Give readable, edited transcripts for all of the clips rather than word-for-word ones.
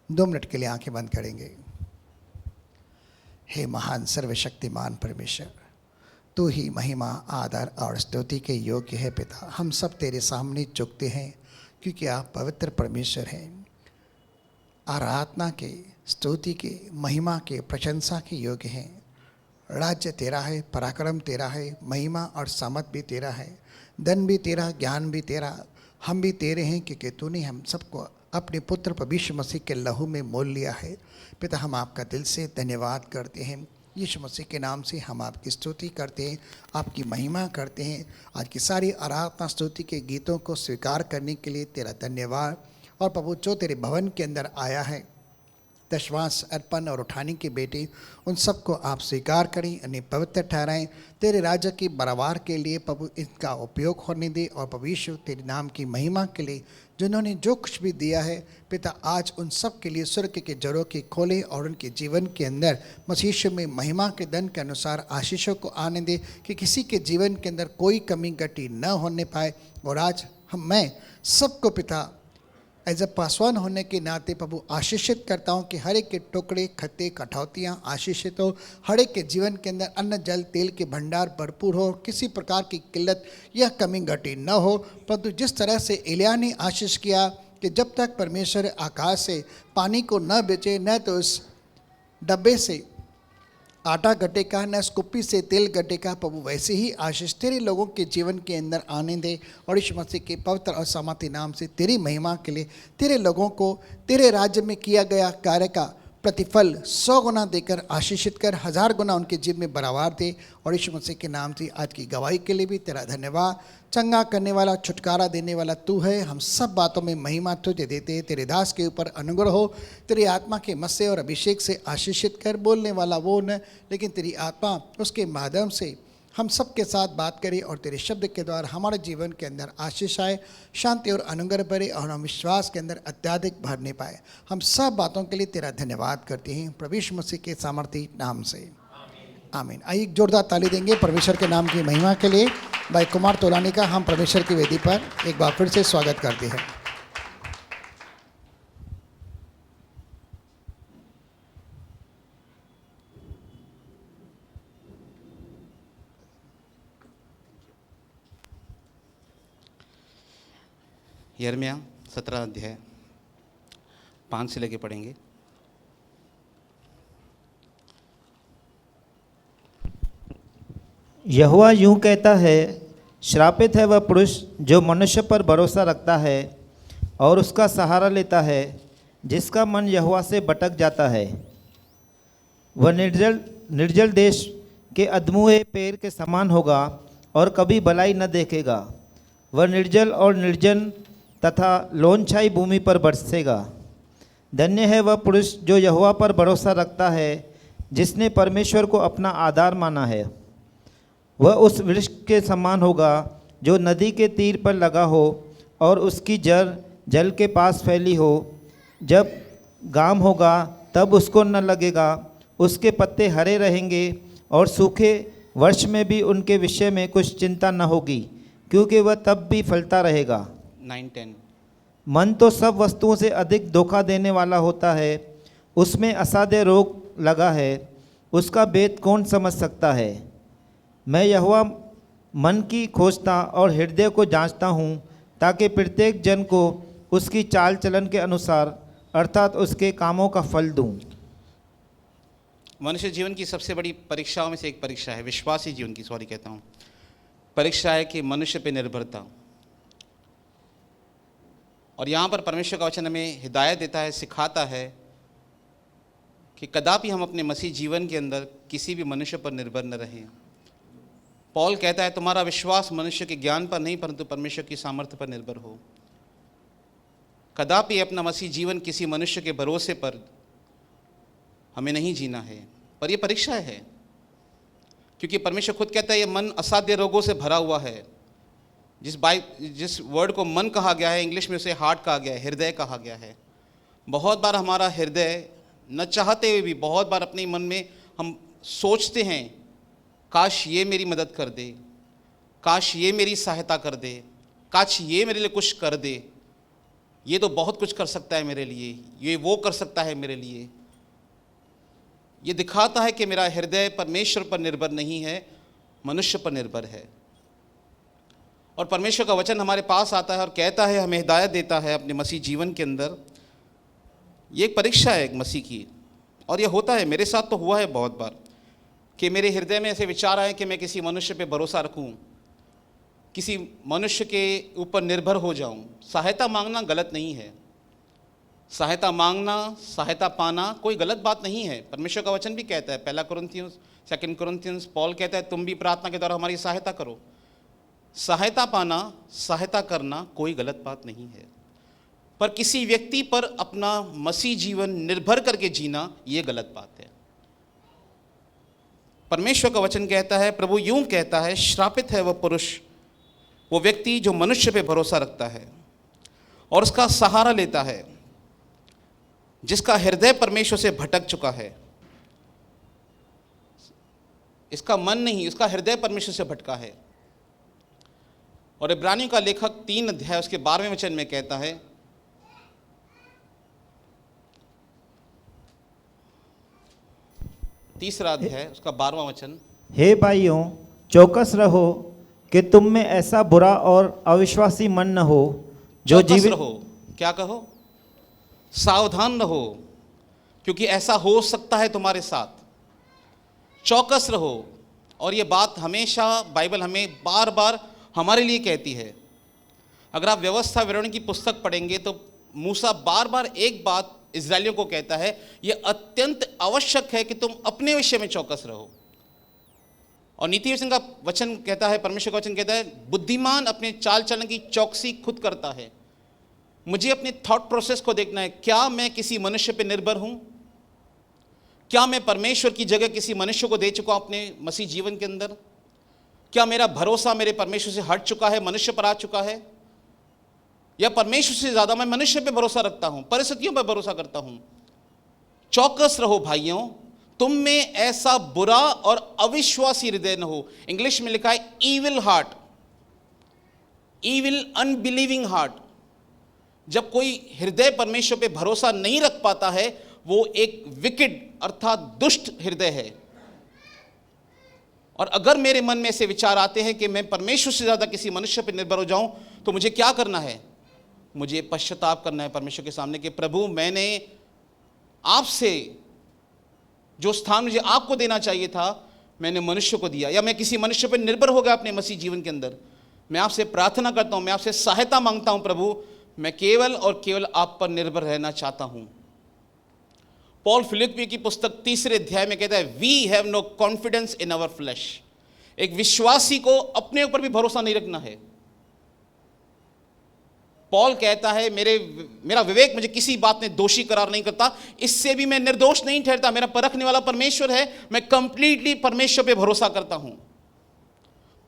2 minute के लिए आंखें बंद करेंगे। हे महान सर्वशक्तिमान परमेश्वर, तू ही महिमा, आदर और स्तुति के योग्य है पिता। हम सब तेरे सामने झुकते हैं क्योंकि आप पवित्र परमेश्वर हैं। आराधना के, स्तुति के, महिमा के, प्रशंसा के योग्य हैं। राज्य तेरा है, पराक्रम तेरा है, महिमा और सामर्थ भी तेरा है, धन भी तेरा, ज्ञान भी तेरा, हम भी तेरे हैं क्योंकि तूने हम सबको अपने पुत्र प्रभु यीशु मसीह के लहू में मोल लिया है। पिता, हम आपका दिल से धन्यवाद करते हैं। यीशु मसीह के नाम से हम आपकी स्तुति करते हैं, आपकी महिमा करते हैं। आज की सारी आराधना स्तुति के गीतों को स्वीकार करने के लिए तेरा धन्यवाद। और प्रभु, जो तेरे भवन के अंदर आया है, दशवांश अर्पण और उठाने के बेटे, उन सबको आप स्वीकार करें, उन्हें पवित्र ठहराएं। तेरे राज्य की बराबर के लिए प्रभु इनका उपयोग होने दे। और प्रभु यीशु, तेरे नाम की महिमा के लिए जिन्होंने जो कुछ भी दिया है पिता, आज उन सब के लिए स्वर्ग के जरों की खोले और उनके जीवन के अंदर मसीह में महिमा के धन के अनुसार आशीषों को आने दे कि किसी के जीवन के अंदर कोई कमी घटी न होने पाए। और आज मैं सबको पिता एज ए पासवान होने के नाते प्रभु आशीषित करता हूँ कि हर एक के टुकड़े, खत्ते, कठौतियाँ आशीषित हो। हर एक के जीवन के अंदर अन्न, जल, तेल के भंडार भरपूर हो, किसी प्रकार की किल्लत या कमी घटी न हो। परंतु जिस तरह से एलिय्याह ने आशीष किया कि जब तक परमेश्वर आकाश से पानी को न बेचे, न तो उस डब्बे से आटा घटेगा, न इस कुप्पी से तेल घटेगा, प्रभु वैसे ही आशीष तेरे लोगों के जीवन के अंदर आने दे। और यीशु मसीह के पवित्र और सामर्थी नाम से तेरी महिमा के लिए तेरे लोगों को तेरे राज्य में किया गया कार्य का प्रतिफल 100 गुना देकर आशीषित कर, 1000 गुना उनके जीवन में बराबर दे। और यीशु मसीह के नाम से आज की गवाही के लिए भी तेरा धन्यवाद। चंगा करने वाला, छुटकारा देने वाला तू है। हम सब बातों में महिमा तुझे देते हैं। तेरे दास के ऊपर अनुग्रह हो, तेरी आत्मा के मस्से और अभिषेक से आशीषित कर। बोलने वाला वो न, लेकिन तेरी आत्मा उसके माध्यम से हम सब के साथ बात करें और तेरे शब्द के द्वारा हमारे जीवन के अंदर आशीष आए, शांति और अनुग्रह भरे और हम विश्वास के अंदर अत्याधिक भरने पाए। हम सब बातों के लिए तेरा धन्यवाद करते हैं प्रभु यीशु मसीह के सामर्थी नाम से, आमीन। आइए एक जोरदार ताली देंगे परमेश्वर के नाम की महिमा के लिए। भाई कुमार तोलानी का हम परमेश्वर की वेदी पर एक बार फिर से स्वागत करते हैं। यिर्मयाह 17 अध्याय 5 से लेके पढ़ेंगे। यहोवा यूं कहता है, श्रापित है वह पुरुष जो मनुष्य पर भरोसा रखता है और उसका सहारा लेता है, जिसका मन यहोवा से भटक जाता है। वह निर्जल देश के अधमूए पेड़ के समान होगा और कभी भलाई न देखेगा। वह निर्जल और निर्जन तथा लोनछाई भूमि पर बरसेगा। धन्य है वह पुरुष जो यहोवा पर भरोसा रखता है, जिसने परमेश्वर को अपना आधार माना है। वह उस वृक्ष के समान होगा जो नदी के तीर पर लगा हो और उसकी जड़ जल के पास फैली हो। जब घाम होगा तब उसको न लगेगा, उसके पत्ते हरे रहेंगे और सूखे वर्ष में भी उनके विषय में कुछ चिंता न होगी, क्योंकि वह तब भी फलता रहेगा। 9-10 मन तो सब वस्तुओं से अधिक धोखा देने वाला होता है, उसमें असाध्य रोग लगा है, उसका भेद कौन समझ सकता है। मैं यहोवा मन की खोजता और हृदय को जांचता हूँ, ताकि प्रत्येक जन को उसकी चाल चलन के अनुसार अर्थात उसके कामों का फल दूँ। मनुष्य जीवन की सबसे बड़ी परीक्षाओं में से एक परीक्षा है, विश्वासी जीवन की परीक्षा है कि मनुष्य पे निर्भरता। और यहाँ पर परमेश्वर का वचन हमें हिदायत देता है, सिखाता है कि कदापि हम अपने मसीह जीवन के अंदर किसी भी मनुष्य पर निर्भर न रहें। पौल कहता है, तुम्हारा विश्वास मनुष्य के ज्ञान पर नहीं परंतु परमेश्वर की सामर्थ्य पर निर्भर हो। कदापि अपना मसीह जीवन किसी मनुष्य के भरोसे पर हमें नहीं जीना है, पर यह परीक्षा है, क्योंकि परमेश्वर खुद कहता है, यह मन असाध्य रोगों से भरा हुआ है। जिस वर्ड को मन कहा गया है, इंग्लिश में उसे हार्ट कहा गया है, हृदय कहा गया है। बहुत बार हमारा हृदय न चाहते हुए भी बहुत बार अपने मन में हम सोचते हैं, काश ये मेरी मदद कर दे, काश ये मेरी सहायता कर दे, काश ये मेरे लिए कुछ कर दे। ये तो बहुत कुछ कर सकता है मेरे लिए, ये वो कर सकता है मेरे लिए। ये दिखाता है कि मेरा हृदय परमेश्वर पर निर्भर नहीं है, मनुष्य पर निर्भर है। और परमेश्वर का वचन हमारे पास आता है और कहता है, हमें हिदायत देता है अपने मसीह जीवन के अंदर। ये एक परीक्षा है एक मसीह की, और ये होता है, मेरे साथ तो हुआ है बहुत बार कि मेरे हृदय में ऐसे विचार आए कि मैं किसी मनुष्य पे भरोसा रखूं, किसी मनुष्य के ऊपर निर्भर हो जाऊं। सहायता मांगना गलत नहीं है, सहायता मांगना, सहायता पाना कोई गलत बात नहीं है। परमेश्वर का वचन भी कहता है, 1 कुरिन्थियंस 2 कुरिन्थियंस पॉल कहता है, तुम भी प्रार्थना के द्वारा हमारी सहायता करो। सहायता पाना, सहायता करना कोई गलत बात नहीं है, पर किसी व्यक्ति पर अपना मसीह जीवन निर्भर करके जीना ये गलत बात है। परमेश्वर का वचन कहता है, प्रभु यूं कहता है, श्रापित है वह पुरुष, वो व्यक्ति जो मनुष्य पे भरोसा रखता है और उसका सहारा लेता है, जिसका हृदय परमेश्वर से भटक चुका है। इसका मन नहीं, उसका हृदय परमेश्वर से भटका है। और इब्रानियों का लेखक 3 अध्याय उसके 12वें वचन में कहता है, तीसरा अध्याय उसका 12वां वचन, हे भाइयों, चौकस रहो कि तुम में ऐसा बुरा और अविश्वासी मन न हो जो चौकस जीवित रहो। क्या कहो? सावधान रहो, क्योंकि ऐसा हो सकता है तुम्हारे साथ। चौकस रहो। और ये बात हमेशा बाइबल हमें बार बार हमारे लिए कहती है। अगर आप व्यवस्था विवरण की पुस्तक पढ़ेंगे तो मूसा बार बार एक बात इजरायलियों को कहता है, यह अत्यंत आवश्यक है कि तुम अपने विषय में चौकस रहो। और नीति वचन का वचन कहता है, परमेश्वर का वचन कहता है, बुद्धिमान अपने चाल चलन की चौकसी खुद करता है। मुझे अपने थॉट प्रोसेस को देखना है, क्या मैं किसी मनुष्य पर निर्भर हूं? क्या मैं परमेश्वर की जगह किसी मनुष्य को दे चुका हूं अपने मसीह जीवन के अंदर? क्या मेरा भरोसा मेरे परमेश्वर से हट चुका है, मनुष्य पर आ चुका है? या परमेश्वर से ज्यादा मैं मनुष्य पे भरोसा रखता हूं, परिस्थितियों पर भरोसा करता हूं? चौकस रहो भाइयों, तुम में ऐसा बुरा और अविश्वासी हृदय न हो। इंग्लिश में लिखा है evil heart, evil unbelieving heart. जब कोई हृदय परमेश्वर पे भरोसा नहीं रख पाता है, वो एक विकेड अर्थात दुष्ट हृदय है। और अगर मेरे मन में ऐसे विचार आते हैं कि मैं परमेश्वर से ज्यादा किसी मनुष्य पर निर्भर हो जाऊं, तो मुझे क्या करना है? मुझे पश्चाताप करना है परमेश्वर के सामने कि प्रभु, मैंने आपसे जो स्थान मुझे आपको देना चाहिए था, मैंने मनुष्य को दिया, या मैं किसी मनुष्य पर निर्भर हो गया अपने मसीह जीवन के अंदर। मैं आपसे प्रार्थना करता हूं, मैं आपसे सहायता मांगता हूं प्रभु, मैं केवल और केवल आप पर निर्भर रहना चाहता हूं। पॉल फिलिप्पियों की पुस्तक 3 अध्याय में कहता है, we have no confidence in our flesh. एक विश्वासी को अपने ऊपर भी भरोसा नहीं रखना है। पॉल कहता है, मेरा विवेक मुझे किसी बात में दोषी करार नहीं करता, इससे भी मैं निर्दोष नहीं ठहरता। मेरा परखने वाला परमेश्वर है, मैं कंप्लीटली परमेश्वर पे भरोसा करता हूं।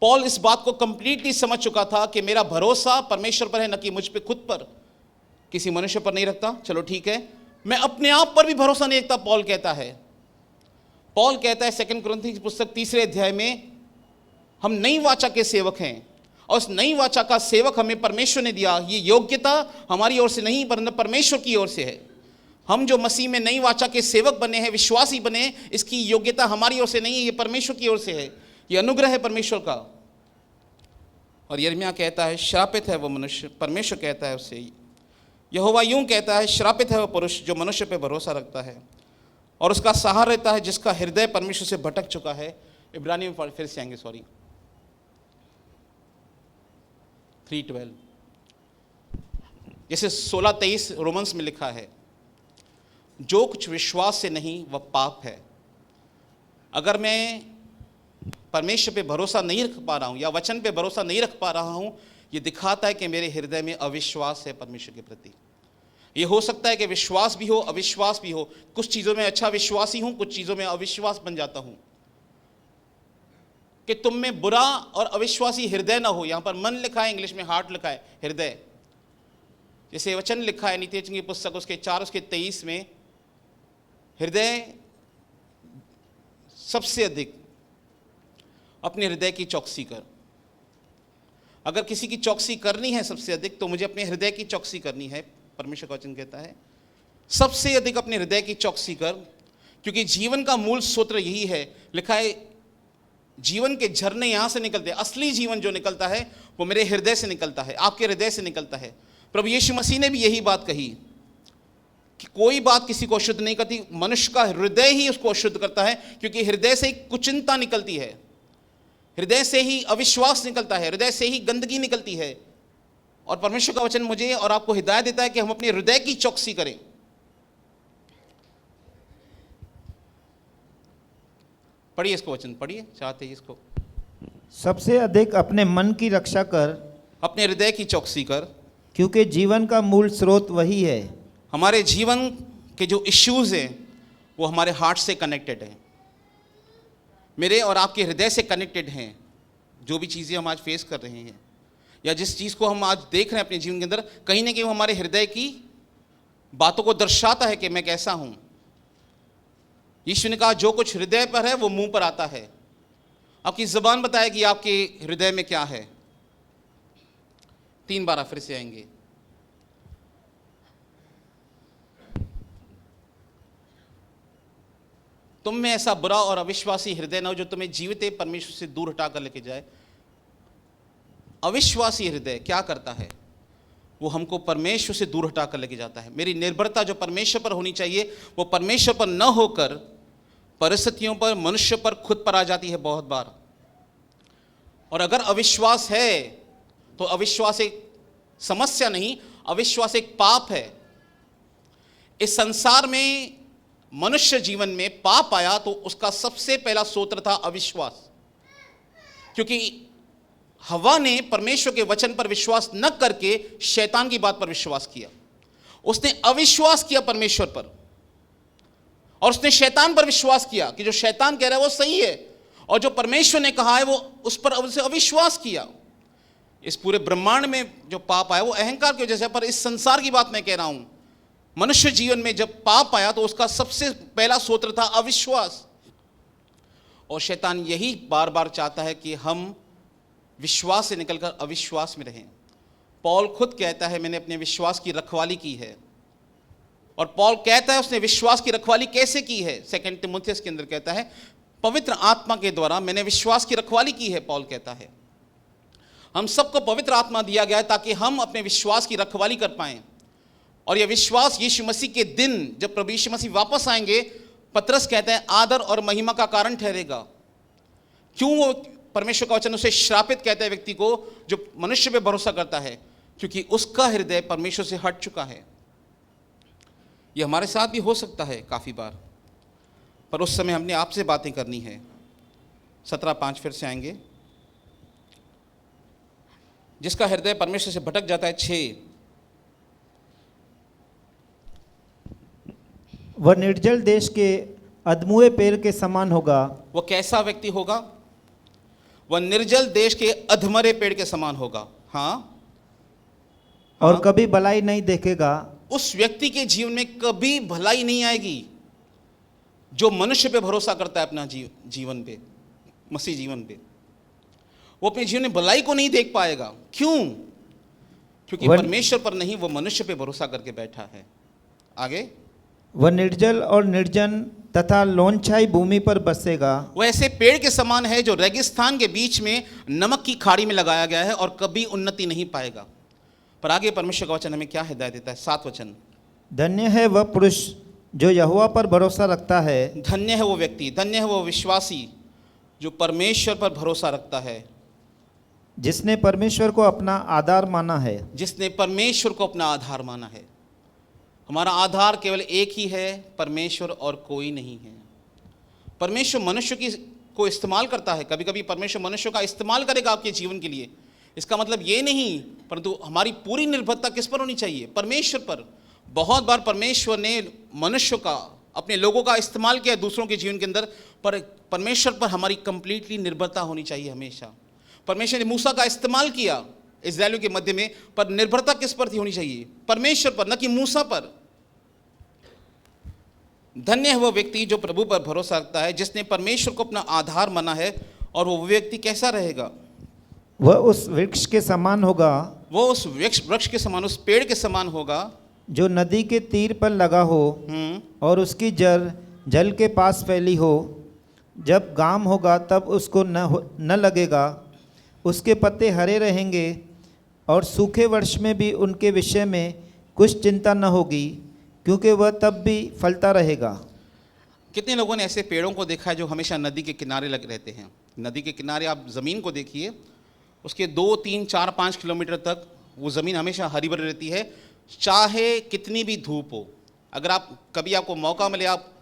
पॉल इस बात को कंप्लीटली समझ चुका था कि मेरा भरोसा परमेश्वर पर है, न कि मुझ पे खुद पर, किसी मनुष्य पर नहीं रखता। चलो ठीक है, मैं अपने आप पर भी भरोसा नहीं रखता, पॉल कहता है। पॉल कहता है 2 कुरिन्थियों की पुस्तक 3 अध्याय में, हम नई वाचा के सेवक हैं, और उस नई वाचा का सेवक हमें परमेश्वर ने दिया। ये योग्यता हमारी ओर से नहीं, परंतु परमेश्वर की ओर से है। हम जो मसीह में नई वाचा के सेवक बने हैं, विश्वासी बने हैं, इसकी योग्यता हमारी ओर से नहीं है, ये परमेश्वर की ओर से है। ये अनुग्रह है परमेश्वर का। और यिर्मयाह कहता है, श्रापित है वो मनुष्य, परमेश्वर कहता है उससे, यहोवा यूं कहता है, श्रापित है वह पुरुष जो मनुष्य पे भरोसा रखता है और उसका सहारा रहता है, जिसका हृदय परमेश्वर से भटक चुका है। इब्रानी में फिर से आएंगे, 3:12, जैसे 16:23 रोमन्स में लिखा है, जो कुछ विश्वास से नहीं वह पाप है। अगर मैं परमेश्वर पे भरोसा नहीं रख पा रहा हूं या वचन पे भरोसा नहीं रख पा रहा हूं, ये दिखाता है कि मेरे हृदय में अविश्वास है परमेश्वर के प्रति। ये हो सकता है कि विश्वास भी हो, अविश्वास भी हो। कुछ चीज़ों में अच्छा विश्वासी हूं, कुछ चीज़ों में अविश्वास बन जाता हूं। कि तुम में बुरा और अविश्वासी हृदय ना हो। यहां पर मन लिखा है, इंग्लिश में हार्ट लिखा है, हृदय। जैसे वचन लिखा है नीति वचन की पुस्तक उसके 4:23 में, हृदय सबसे अधिक अपने हृदय की चौकसी कर। अगर किसी की चौकसी करनी है सबसे अधिक, तो मुझे अपने हृदय की चौकसी करनी है। परमेश्वर का वचन कहता है सबसे अधिक अपने हृदय की चौकसी कर, क्योंकि जीवन का मूल सूत्र यही है। लिखा है जीवन के झरने यहां से निकलते हैं। असली जीवन जो निकलता है वो मेरे हृदय से निकलता है, आपके हृदय से निकलता है। प्रभु यीशु मसीह ने भी यही बात कही कि कोई बात किसी को अशुद्ध नहीं करती, मनुष्य का हृदय ही उसको अशुद्ध करता है, क्योंकि हृदय से ही कुचिंता निकलती है, हृदय से ही अविश्वास निकलता है, हृदय से ही गंदगी निकलती है। और परमेश्वर का वचन मुझे और आपको हिदायत देता है कि हम अपने हृदय की चौकसी करें। पढ़िए इसको, वचन पढ़िए, चाहते हैं इसको। सबसे अधिक अपने मन की रक्षा कर, अपने हृदय की चौकसी कर, क्योंकि जीवन का मूल स्रोत वही है। हमारे जीवन के जो इश्यूज हैं वो हमारे हार्ट से कनेक्टेड हैं, मेरे और आपके हृदय से कनेक्टेड हैं। जो भी चीज़ें हम आज फेस कर रहे हैं या जिस चीज़ को हम आज देख रहे हैं अपने जीवन के अंदर, कहीं ना कहीं वो हमारे हृदय की बातों को दर्शाता है कि मैं कैसा हूँ। यीशु ने कहा जो कुछ हृदय पर है वो मुंह पर आता है। आपकी ज़बान बताएगी आपके हृदय में क्या है। 3 बार फिर से आएंगे। तुम में ऐसा बुरा और अविश्वासी हृदय न हो जो तुम्हें जीवित परमेश्वर से दूर हटाकर लेके जाए। अविश्वासी हृदय क्या करता है? वो हमको परमेश्वर से दूर हटाकर लेके जाता है। मेरी निर्भरता जो परमेश्वर पर होनी चाहिए वो परमेश्वर पर न होकर परिस्थितियों पर, मनुष्य पर, खुद पर आ जाती है बहुत बार। और अगर अविश्वास है तो अविश्वास एक समस्या नहीं, अविश्वास एक पाप है। इस संसार में मनुष्य जीवन में पाप आया तो उसका सबसे पहला सूत्र था अविश्वास, क्योंकि हवा ने परमेश्वर के वचन पर विश्वास न करके शैतान की बात पर विश्वास किया। उसने अविश्वास किया परमेश्वर पर और उसने शैतान पर विश्वास किया कि जो शैतान कह रहा है वो सही है और जो परमेश्वर ने कहा है वो उस पर उसे अविश्वास किया। इस पूरे ब्रह्मांड में जो पाप आया वो अहंकार की वजह से, पर इस संसार की बात मैं कह रहा हूं। मनुष्य जीवन में जब पाप आया तो उसका सबसे पहला सूत्र था अविश्वास। और शैतान यही बार बार चाहता है कि हम विश्वास से निकलकर अविश्वास में रहें। पौल खुद कहता है मैंने अपने विश्वास की रखवाली की है। और पौल कहता है उसने विश्वास की रखवाली कैसे की है। 2 तिमुथियुस के अंदर कहता है पवित्र आत्मा के द्वारा मैंने विश्वास की रखवाली की है। पौल कहता है हम सबको पवित्र आत्मा दिया गया है ताकि हम अपने विश्वास की रखवाली कर पाएं। और यह विश्वास यीशु मसीह के दिन जब प्रभु यीशु मसीह वापस आएंगे, पतरस कहते हैं आदर और महिमा का कारण ठहरेगा। क्यों वो परमेश्वर का वचन उसे श्रापित कहता है व्यक्ति को जो मनुष्य पे भरोसा करता है? क्योंकि उसका हृदय परमेश्वर से हट चुका है। यह हमारे साथ भी हो सकता है काफ़ी बार, पर उस समय हमने आपसे बातें करनी है। 17:5 फिर से आएंगे। जिसका हृदय परमेश्वर से भटक जाता है। 6 वह निर्जल देश के अधमुए पेड़ के समान होगा। वो कैसा व्यक्ति होगा? वह निर्जल देश के अधमरे पेड़ के समान होगा। हाँ, और कभी भलाई नहीं देखेगा। उस व्यक्ति के जीवन में कभी भलाई नहीं आएगी जो मनुष्य पे भरोसा करता है, अपना जीवन पे, मसीह जीवन पे। वो अपने जीवन में भलाई को नहीं देख पाएगा। क्यों? क्योंकि परमेश्वर पर नहीं, वो मनुष्य पे भरोसा करके बैठा है। आगे, वह निर्जल और निर्जन तथा लोनछाई भूमि पर बसेगा। वो ऐसे पेड़ के समान है जो रेगिस्तान के बीच में नमक की खाड़ी में लगाया गया है और कभी उन्नति नहीं पाएगा। पर आगे परमेश्वर का वचन हमें क्या हिदायत देता है? 7 वचन। धन्य है वह पुरुष जो यहोवा पर भरोसा रखता है। धन्य है वो व्यक्ति, धन्य है वो विश्वासी जो परमेश्वर पर भरोसा रखता है, जिसने परमेश्वर को अपना आधार माना है। जिसने परमेश्वर को अपना आधार माना है। हमारा आधार केवल एक ही है, परमेश्वर, और कोई नहीं है। परमेश्वर मनुष्य को इस्तेमाल करता है। कभी कभी परमेश्वर मनुष्य का इस्तेमाल करेगा आपके जीवन के लिए। इसका मतलब ये नहीं, परंतु हमारी पूरी निर्भरता किस पर होनी चाहिए? परमेश्वर पर। बहुत बार परमेश्वर ने मनुष्य का, अपने लोगों का इस्तेमाल किया दूसरों के जीवन के अंदर, पर परमेश्वर पर हमारी कंप्लीटली निर्भरता होनी चाहिए हमेशा। परमेश्वर ने मूसा का इस्तेमाल किया इस्राएलियों के मध्य में, पर निर्भरता किस पर थी होनी चाहिए? परमेश्वर पर, न कि मूसा पर। धन्य है वो व्यक्ति जो प्रभु पर भरोसा रखता है, जिसने परमेश्वर को अपना आधार माना है। और वो व्यक्ति कैसा रहेगा? वह उस वृक्ष के समान होगा। वो उस वृक्ष के समान, उस पेड़ के समान होगा जो नदी के तीर पर लगा हो और उसकी जड़ जल के पास फैली हो, जब घाम होगा तब उसको न लगेगा, उसके पत्ते हरे रहेंगे और सूखे वर्ष में भी उनके विषय में कुछ चिंता न होगी, क्योंकि वह तब भी फलता रहेगा। कितने लोगों ने ऐसे पेड़ों को देखा है जो हमेशा नदी के किनारे लगे रहते हैं? नदी के किनारे आप ज़मीन को देखिए, उसके 2, 3, 4, 5 किलोमीटर तक वो ज़मीन हमेशा हरी भरी रहती है, चाहे कितनी भी धूप हो। अगर आप कभी आपको मौका मिले, आप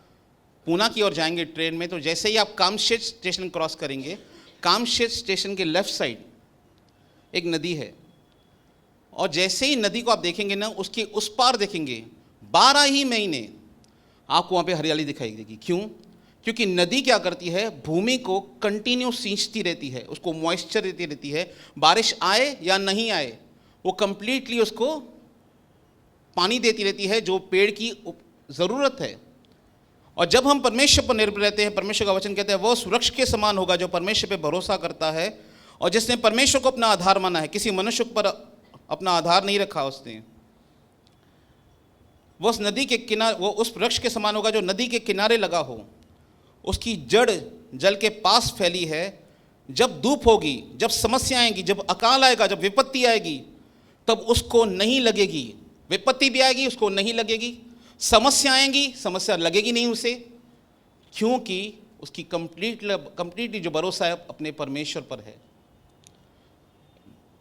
पूना की ओर जाएंगे ट्रेन में, तो जैसे ही आप कामशेत स्टेशन क्रॉस करेंगे, कामशेत स्टेशन के लेफ्ट साइड एक नदी है, और जैसे ही नदी को आप देखेंगे ना, उसके उस पार देखेंगे 12 ही महीने आपको वहाँ पे हरियाली दिखाई देगी। क्यों? क्योंकि नदी क्या करती है, भूमि को कंटिन्यू सींचती रहती है, उसको मॉइस्चर देती रहती है, बारिश आए या नहीं आए वो कंप्लीटली उसको पानी देती रहती है जो पेड़ की ज़रूरत है। और जब हम परमेश्वर पर निर्भर रहते हैं, परमेश्वर का वचन कहता है वो वृक्ष के समान होगा जो परमेश्वर पे भरोसा करता है और जिसने परमेश्वर को अपना आधार माना है, किसी मनुष्य पर अपना आधार नहीं रखा उसने। वो उस नदी के किनारे, वो उस वृक्ष के समान होगा जो नदी के किनारे लगा हो, उसकी जड़ जल के पास फैली है। जब धूप होगी, जब समस्या आएगी, जब अकाल आएगा, जब विपत्ति आएगी, तब उसको नहीं लगेगी। विपत्ति भी आएगी, उसको नहीं लगेगी। समस्या आएंगी, समस्या लगेगी नहीं उसे, क्योंकि उसकी कंप्लीटली जो भरोसा है अपने परमेश्वर पर है।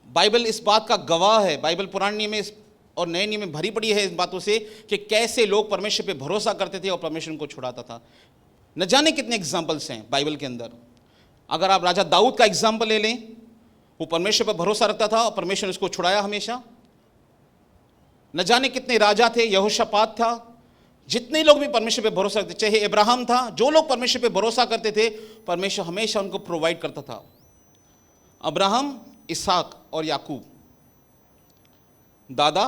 बाइबल इस बात का गवाह है। बाइबल पुराने नियम में और नए नियम में भरी पड़ी है इस बातों से कि कैसे लोग परमेश्वर पे भरोसा करते थे और परमेश्वर उनको छुड़ाता था। न जाने कितने एग्जाम्पल्स हैं बाइबल के अंदर। अगर आप राजा दाऊद का एग्जाम्पल ले लें, वो परमेश्वर पर भरोसा रखता था और परमेश्वर ने उसको छुड़ाया हमेशा। न जाने कितने राजा थे, यहोशापात था, जितने लोग भी परमेश्वर पे भरोसा करते, चाहे अब्राहम था, जो लोग परमेश्वर पे भरोसा करते थे परमेश्वर हमेशा उनको प्रोवाइड करता था। अब्राहम, इसहाक और याकूब, दादा,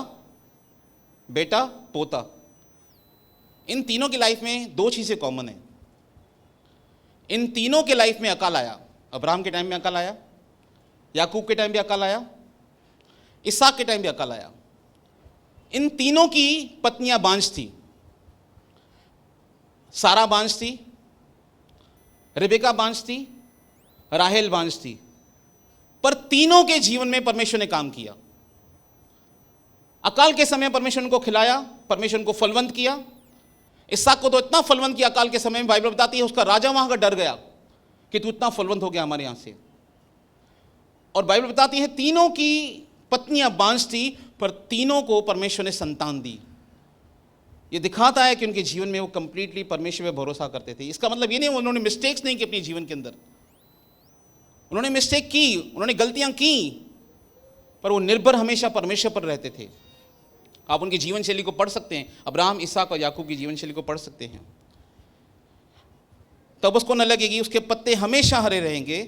बेटा, पोता, इन तीनों की लाइफ में 2 चीज़ें कॉमन है। इन तीनों के लाइफ में अकाल आया। अब्राहम के टाइम में अकाल आया, याकूब के टाइम भी अकाल आया, इसहाक के टाइम भी अकाल आया। इन तीनों की पत्नियां बांझ थी। सारा बांझ थी, रिबेका बांझ थी, राहेल बांझ थी, पर तीनों के जीवन में परमेश्वर ने काम किया। अकाल के समय परमेश्वर उनको खिलाया, परमेश्वर उनको फलवंत किया। इसहाक को तो इतना फलवंत किया अकाल के समय में, बाइबल बताती है उसका राजा वहां का डर गया कि तू इतना फलवंत हो गया हमारे यहां से। और बाइबल बताती है तीनों की पत्नियां बांझ थी, पर तीनों को परमेश्वर ने संतान दी। ये दिखाता है कि उनके जीवन में वो कंप्लीटली परमेश्वर पे भरोसा करते थे। इसका मतलब ये नहीं उन्होंने मिस्टेक्स नहीं की अपने जीवन के अंदर, उन्होंने मिस्टेक की, उन्होंने गलतियां की, पर वो निर्भर हमेशा परमेश्वर पर रहते थे। आप उनकी जीवन शैली को पढ़ सकते हैं, अब्राहम, इसहाक और याकूब की जीवन शैली को पढ़ सकते हैं। तब उसको न लगेगी, उसके पत्ते हमेशा हरे रहेंगे।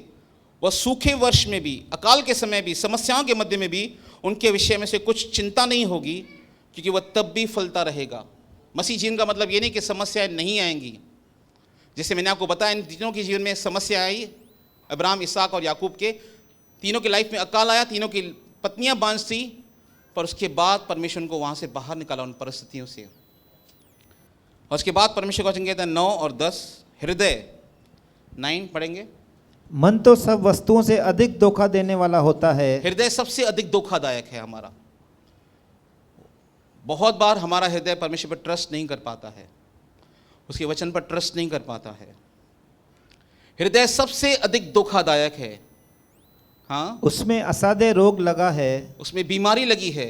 वह सूखे वर्ष में भी, अकाल के समय भी, समस्याओं के मध्य में भी उनके विषय में से कुछ चिंता नहीं होगी, क्योंकि वह तब भी फलता रहेगा। मसीह जीवन का मतलब ये नहीं कि समस्याएं नहीं आएंगी। जैसे मैंने आपको बताया, इन तीनों के जीवन में समस्या आई, अब्राहम, इसहाक और याकूब के तीनों की लाइफ में अकाल आया, तीनों की पत्नियां बांझ थी, पर उसके बाद परमेश्वर उनको वहां से बाहर निकाला उन परिस्थितियों से। और उसके बाद परमेश्वर का वचन कहता है 9 और 10, हृदय 9 पढ़ेंगे। मन तो सब वस्तुओं से अधिक धोखा देने वाला होता है। हृदय सबसे अधिक धोखादायक है हमारा। बहुत बार हमारा हृदय परमेश्वर पर ट्रस्ट नहीं कर पाता है, उसके वचन पर ट्रस्ट नहीं कर पाता है। हृदय सबसे अधिक धोखादायक है। हाँ, उसमें असाध्य रोग लगा है, उसमें बीमारी लगी है।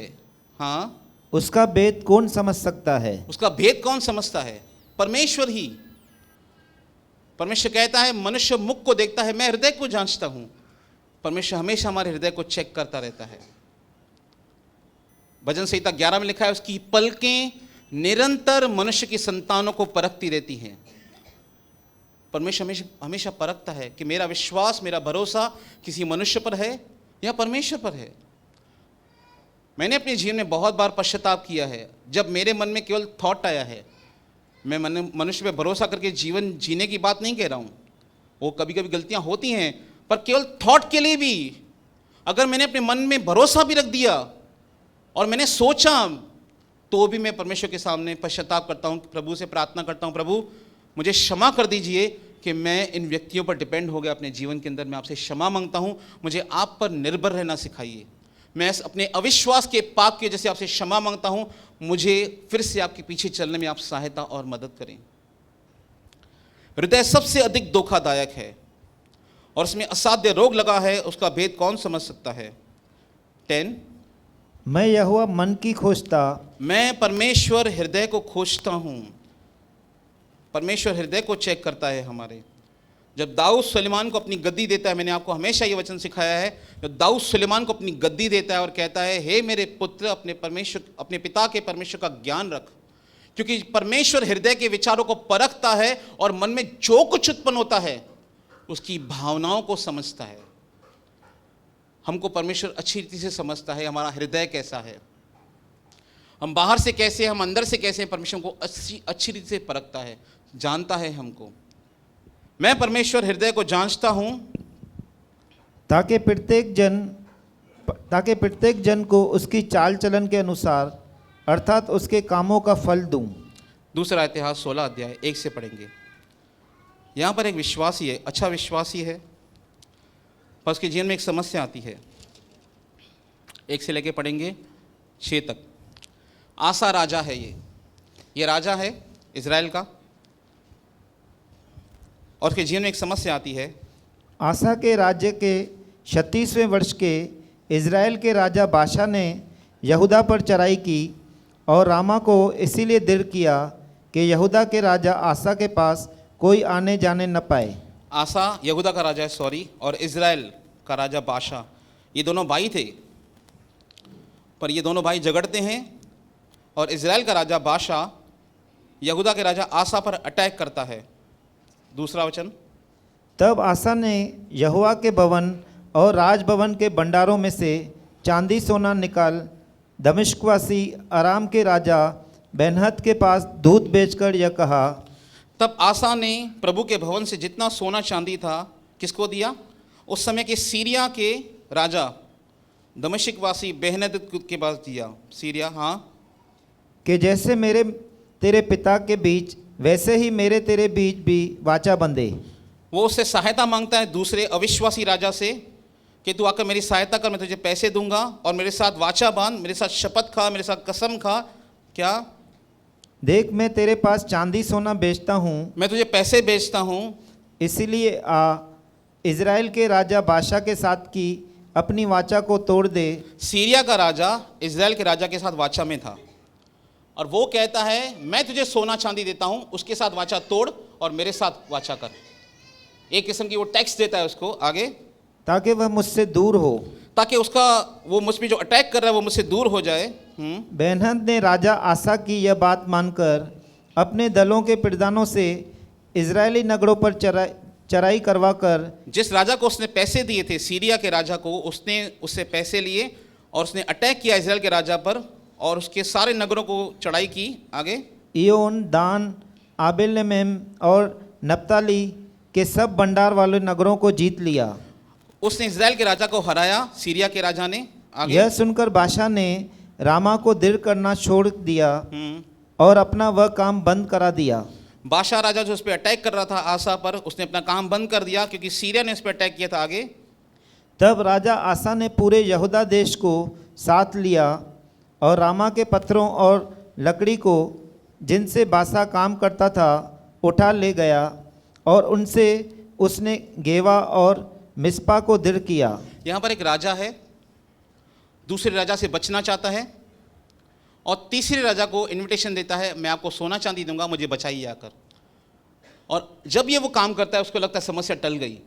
हाँ, उसका भेद कौन समझ सकता है? उसका भेद कौन समझता है? परमेश्वर ही। परमेश्वर कहता है मनुष्य मुख को देखता है, मैं हृदय को जांचता हूं। परमेश्वर हमेशा हमारे हृदय को चेक करता रहता है। भजन संहिता 11 में लिखा है, उसकी पलकें निरंतर मनुष्य की संतानों को परखती रहती हैं। परमेश्वर हमेशा परखता है कि मेरा विश्वास, मेरा भरोसा किसी मनुष्य पर है या परमेश्वर पर है। मैंने अपने जीवन में बहुत बार पश्चाताप किया है जब मेरे मन में केवल थॉट आया है। मैं मनुष्य पे भरोसा करके जीवन जीने की बात नहीं कह रहा हूँ, वो कभी कभी गलतियाँ होती हैं, पर केवल थॉट के लिए भी अगर मैंने अपने मन में भरोसा भी रख दिया और मैंने सोचा तो भी मैं परमेश्वर के सामने पश्चाताप करता हूँ, प्रभु से प्रार्थना करता हूँ, प्रभु मुझे क्षमा कर दीजिए कि मैं इन व्यक्तियों पर डिपेंड हो गया अपने जीवन के अंदर। मैं आपसे क्षमा मांगता हूँ, मुझे आप पर निर्भर रहना सिखाइए। मैं अपने अविश्वास के पाप की वजह से आपसे क्षमा मांगता हूँ, मुझे फिर से आपके पीछे चलने में आप सहायता और मदद करें। हृदय सबसे अधिक धोखादायक है और उसमें असाध्य रोग लगा है, उसका भेद कौन समझ सकता है। 10 मैं यहोवा मन की खोजता, मैं परमेश्वर हृदय को खोजता हूँ। परमेश्वर हृदय को चेक करता है हमारे। जब दाऊद सुलेमान को अपनी गद्दी देता है, मैंने आपको हमेशा ये वचन सिखाया है, जब दाऊद सुलेमान को अपनी गद्दी देता है और कहता है, हे मेरे पुत्र, अपने पिता के परमेश्वर का ज्ञान रख, क्योंकि परमेश्वर हृदय के विचारों को परखता है और मन में जो कुछ उत्पन्न होता है उसकी भावनाओं को समझता है। हमको परमेश्वर अच्छी रीति से समझता है, हमारा हृदय कैसा है, हम बाहर से कैसे, हम अंदर से कैसे, परमेश्वर को अच्छी रीति से परखता है, जानता है हमको। मैं परमेश्वर हृदय को जांचता हूं ताकि प्रत्येक जन को उसकी चाल चलन के अनुसार अर्थात उसके कामों का फल दूं। दूसरा इतिहास 16 अध्याय 1 से पढ़ेंगे। यहाँ पर एक विश्वासी है, अच्छा विश्वासी है, पर उसके जीवन में एक समस्या आती है। 1 से लेके पढ़ेंगे 6 तक। आसा राजा है, ये राजा है इज़राइल का, और उसके जीवन में एक समस्या आती है। आसा के राज्य के 36वें वर्ष के इज़राइल के राजा बाशा ने यहूदा पर चढ़ाई की और रामा को इसीलिए दृढ़ किया कि यहूदा के राजा आसा के पास कोई आने जाने न पाए। आसा यहूदा का राजा है, और इज़राइल का राजा बाशा, ये दोनों भाई थे, पर ये दोनों भाई झगड़ते हैं और इज़राइल का राजा बाशा यहूदा के राजा आसा पर अटैक करता है। दूसरा वचन। तब आसा ने यहोवा के भवन और राजभवन के भंडारों में से चांदी सोना निकाल दमिश्कवासी अराम के राजा बेन्हद के पास दूध बेचकर यह कहा। तब आसा ने प्रभु के भवन से जितना सोना चांदी था किसको दिया? उस समय के सीरिया के राजा दमिश्कवासी बेन्हद के पास दिया। सीरिया, हाँ, कि जैसे मेरे तेरे पिता के बीच वैसे ही मेरे तेरे बीच भी वाचा बंधे। वो उससे सहायता मांगता है दूसरे अविश्वासी राजा से कि तू आकर मेरी सहायता कर, मैं तुझे पैसे दूंगा और मेरे साथ वाचा बांध, मेरे साथ शपथ खा, मेरे साथ कसम खा। क्या? देख मैं तेरे पास चांदी सोना बेचता हूँ, मैं तुझे पैसे बेचता हूँ, इसीलिए आ इज़राइल के राजा बादशाह के साथ की अपनी वाचा को तोड़ दे। सीरिया का राजा इज़राइल के राजा के साथ वाचा में था और वो कहता है मैं तुझे सोना चांदी देता हूँ, उसके साथ वाचा तोड़ और मेरे साथ वाचा कर। एक किस्म की वो टैक्स देता है उसको आगे, ताकि वह मुझसे दूर हो, ताकि उसका वो मुझ पे जो अटैक कर रहा है वो मुझसे दूर हो जाए। बेन्हद ने राजा आसा की यह बात मानकर अपने दलों के प्रधानों से इजरायली नगरों पर चराई करवा कर, जिस राजा को उसने पैसे दिए थे, सीरिया के राजा को, उसने उससे पैसे लिए और उसने अटैक किया इजराइल के राजा पर और उसके सारे नगरों को चढ़ाई की। आगे इयोन, दान, आबेल-मेम और नप्ताली के सब भंडार वाले नगरों को जीत लिया। उसने इजराइल के राजा को हराया, सीरिया के राजा ने। आगे यह सुनकर बादशाह ने रामा को दृढ़ करना छोड़ दिया और अपना वह काम बंद करा दिया। बादशाह राजा जो उस पर अटैक कर रहा था आसा पर, उसने अपना काम बंद कर दिया क्योंकि सीरिया ने उस पर अटैक किया था। आगे तब राजा आसा ने पूरे यहूदा देश को साथ लिया और रामा के पत्थरों और लकड़ी को जिनसे बादशाह काम करता था उठा ले गया और उनसे उसने गेवा और मिस्पा को दृढ़ किया। यहाँ पर एक राजा है, दूसरे राजा से बचना चाहता है और तीसरे राजा को इनविटेशन देता है, मैं आपको सोना चांदी दूंगा, मुझे बचाइए आकर। और जब ये वो काम करता है उसको लगता है समस्या टल गई,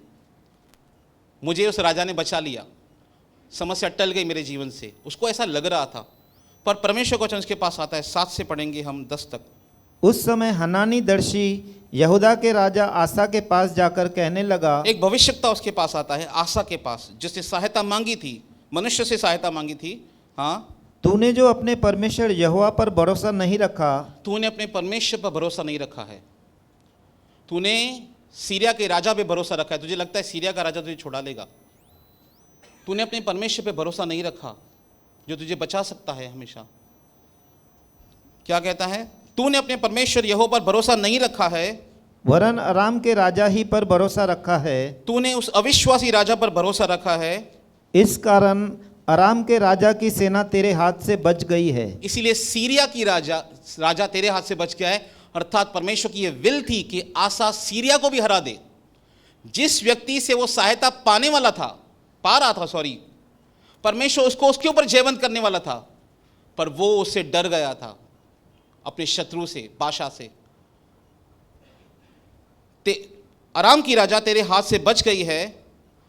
मुझे उस राजा ने बचा लिया, समस्या टल गई मेरे जीवन से, उसको ऐसा लग रहा था। पर परमेश्वर का वचन उसके पास आता है। 7 से पढ़ेंगे हम 10 तक। उस समय हनानी दर्शी यहूदा के राजा आसा के पास जाकर कहने लगा। एक भविष्यवक्ता उसके पास आता है, आसा के पास, जिसने सहायता मांगी थी, मनुष्य से सहायता मांगी थी। हाँ, तूने जो अपने परमेश्वर यहोवा पर भरोसा नहीं रखा, तूने अपने परमेश्वर पर भरोसा नहीं रखा है, तूने सीरिया के राजा पे भरोसा रखा है, तुझे लगता है सीरिया का राजा तुझे छुड़ा लेगा। तूने अपने परमेश्वर पे भरोसा नहीं रखा जो तुझे बचा सकता है हमेशा। क्या कहता है? तूने अपने परमेश्वर यहोवा पर भरोसा नहीं रखा है, वरन अराम के राजा ही पर भरोसा रखा है। तूने उस अविश्वासी राजा पर भरोसा रखा है, इस कारण अराम के राजा की सेना तेरे हाथ से बच गई है। इसीलिए सीरिया की राजा तेरे हाथ से बच गया है। अर्थात परमेश्वर की यह विल थी कि आसा सीरिया को भी हरा दे। जिस व्यक्ति से वो सहायता पाने वाला था, पा रहा था, सॉरी, परमेश्वर उसको उसके ऊपर जयवंत करने वाला था, पर वो उससे डर गया था, अपने शत्रु से, बादशाह से। आराम की राजा तेरे हाथ से बच गई है।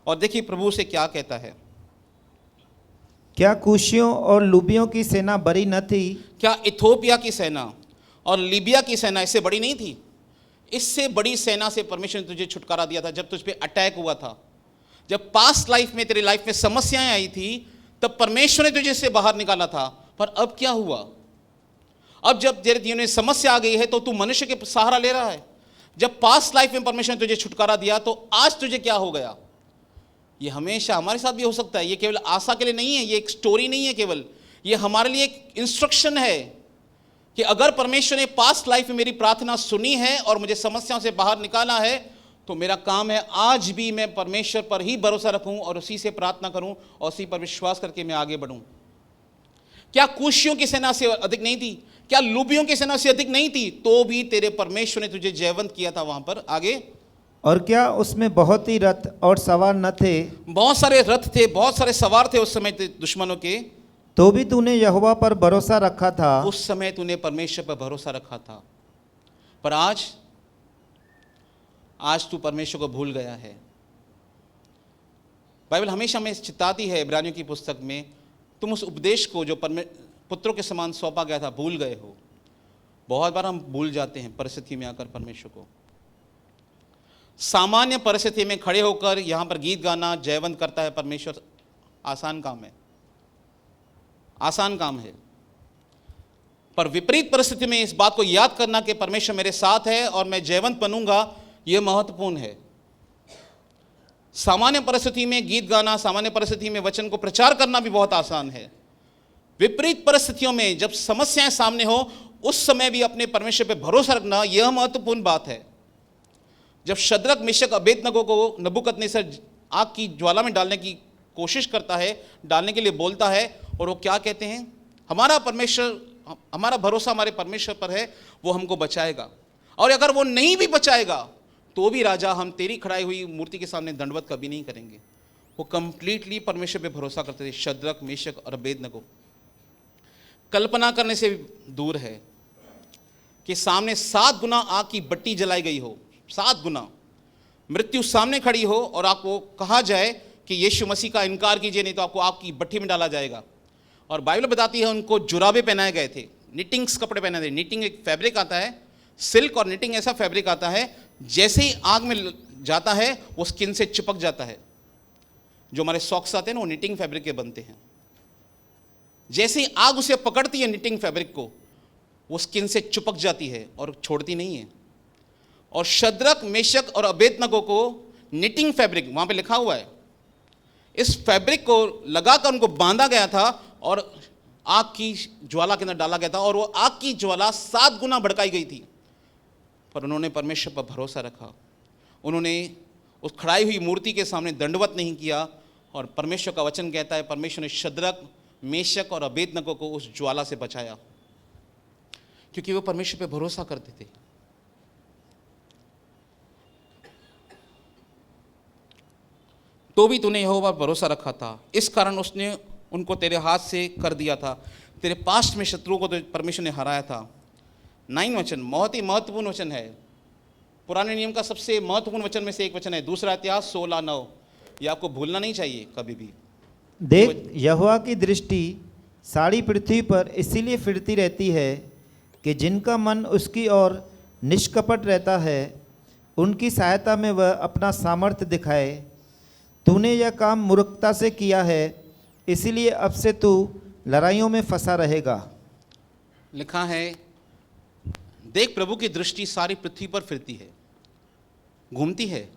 और देखिए प्रभु से क्या कहता है, क्या कुशियों और लूबियों की सेना बड़ी न थी? क्या इथोपिया की सेना और लीबिया की सेना इससे बड़ी नहीं थी? इससे बड़ी सेना से परमेश्वर ने तुझे छुटकारा दिया था जब तुझ पे अटैक हुआ था। जब पास्ट लाइफ में, तेरे लाइफ में समस्याएं आई थी, तब परमेश्वर ने तुझे इससे बाहर निकाला था। पर अब क्या हुआ? अब जब तेरे जीवन में समस्या आ गई है तो तू मनुष्य के सहारा ले रहा है। जब पास्ट लाइफ में परमेश्वर ने तुझे छुटकारा दिया तो आज तुझे क्या हो गया? ये हमेशा हमारे साथ भी हो सकता है। ये केवल आशा के लिए नहीं है, ये एक स्टोरी नहीं है केवल, ये हमारे लिए एक इंस्ट्रक्शन है कि अगर परमेश्वर ने पास्ट लाइफ में मेरी प्रार्थना सुनी है और मुझे समस्याओं से बाहर निकाला है, तो मेरा काम है आज भी मैं परमेश्वर पर ही भरोसा रखूं और उसी से प्रार्थना करूं और उसी पर विश्वास करके मैं आगे बढ़ूं। क्या कुशियों की सेना से अधिक नहीं थी? क्या लूबियों की सेना से अधिक नहीं थी? तो भी तेरे परमेश्वर ने तुझे जयवंत किया था वहां पर। आगे, और क्या उसमें बहुत ही रथ और सवार न थे? बहुत सारे रथ थे, बहुत सारे सवार थे उस समय दुश्मनों के, तो भी तूने यहोवा पर भरोसा रखा था। उस समय तूने परमेश्वर पर भरोसा रखा था। पर आज तू परमेश्वर को भूल गया है। बाइबल हमेशा हमें चिताती है, इब्रानियों की पुस्तक में, तुम उस उपदेश को जो पुत्रों के समान सौंपा गया था भूल गए हो। बहुत बार हम भूल जाते हैं परिस्थिति में आकर परमेश्वर को। सामान्य परिस्थिति में खड़े होकर यहां पर गीत गाना जयवंत करता है परमेश्वर, आसान काम है, आसान काम है। पर विपरीत परिस्थिति में इस बात को याद करना कि परमेश्वर मेरे साथ है और मैं जयवंत बनूंगा, यह महत्वपूर्ण है। सामान्य परिस्थिति में गीत गाना, सामान्य परिस्थिति में वचन को प्रचार करना भी बहुत आसान है। विपरीत परिस्थितियों में जब समस्याएं सामने हो, उस समय भी अपने परमेश्वर पर भरोसा रखना, यह महत्वपूर्ण बात है। जब शद्रक, मेशक, अबेदनगो को नबूकदनेस्सर आग की ज्वाला में डालने की कोशिश करता है, डालने के लिए बोलता है, और वो क्या कहते हैं? हमारा परमेश्वर, हमारा भरोसा हमारे परमेश्वर पर है, वो हमको बचाएगा। और अगर वो नहीं भी बचाएगा तो भी राजा, हम तेरी खड़ाई हुई मूर्ति के सामने दंडवत कभी नहीं करेंगे। वो कंप्लीटली परमेश्वर पे भरोसा करते थे, शद्रक, मेशक और अबेदनगो। कल्पना करने से दूर है कि सामने 7 गुना आग की बट्टी जलाई गई हो, 7 गुना मृत्यु सामने खड़ी हो, और आपको कहा जाए कि यीशु मसीह का इनकार कीजिए नहीं तो आपको आग की भट्टी में डाला जाएगा। और बाइबल बताती है उनको जुराबे पहनाए गए थे, निटिंग्स कपड़े पहने थे। निटिंग एक फैब्रिक आता है, सिल्क और निटिंग ऐसा फैब्रिक आता है, जैसे ही आग में जाता है वो स्किन से चिपक जाता है। जो हमारे सॉक्स आते हैं ना, वो निटिंग फैब्रिक के बनते हैं। जैसे ही आग उसे पकड़ती है निटिंग फैब्रिक को, वो स्किन से चिपक जाती है और छोड़ती नहीं है। और शद्रक, मेशक और अबेदनगो को निटिंग फैब्रिक, वहां पे लिखा हुआ है, इस फैब्रिक को लगाकर उनको बांधा गया था और आग की ज्वाला के अंदर डाला गया था, और वो आग की ज्वाला 7 गुना भड़काई गई थी। पर उन्होंने परमेश्वर पर भरोसा रखा, उन्होंने उस खड़ाई हुई मूर्ति के सामने दंडवत नहीं किया। और परमेश्वर का वचन कहता है परमेश्वर ने शद्रक, मेशक और अबेदनगो को उस ज्वाला से बचाया, क्योंकि वो परमेश्वर पे भरोसा करते थे। तो भी तूने यहोवा पर भरोसा रखा था, इस कारण उसने उनको तेरे हाथ से कर दिया था। तेरे पास्ट में शत्रुओं को तो परमेश्वर ने हराया था। 9 वचन बहुत ही महत्वपूर्ण वचन है। पुराने नियम का सबसे महत्वपूर्ण वचन में से एक वचन है, दूसरा इतिहास 16:9। ये आपको भूलना नहीं चाहिए कभी भी। देख, यहोवा की दृष्टि सारी पृथ्वी पर इसीलिए फिरती रहती है कि जिनका मन उसकी ओर निष्कपट रहता है, उनकी सहायता में वह अपना सामर्थ्य दिखाए। तूने यह काम मूर्खता से किया है, इसीलिए अब से तू लड़ाइयों में फंसा रहेगा। लिखा है, देख प्रभु की दृष्टि सारी पृथ्वी पर फिरती है, घूमती है।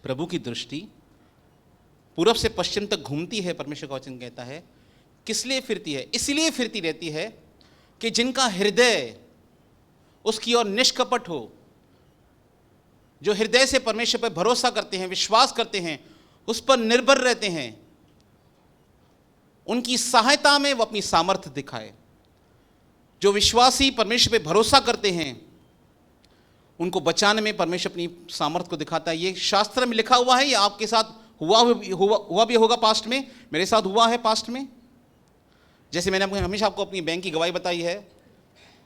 प्रभु की दृष्टि पूरब से पश्चिम तक घूमती है। परमेश्वर का वचन कहता है किस लिए फिरती है? इसलिए फिरती रहती है कि जिनका हृदय उसकी ओर निष्कपट हो, जो हृदय से परमेश्वर पर भरोसा करते हैं, विश्वास करते हैं, उस पर निर्भर रहते हैं, उनकी सहायता में वो अपनी सामर्थ्य दिखाए। जो विश्वासी परमेश्वर पे भरोसा करते हैं, उनको बचाने में परमेश्वर अपनी सामर्थ्य को दिखाता है। ये शास्त्र में लिखा हुआ है, ये आपके साथ हुआ भी होगा पास्ट में, मेरे साथ हुआ है पास्ट में। जैसे मैंने हमेशा आपको अपनी बैंक की गवाही बताई है,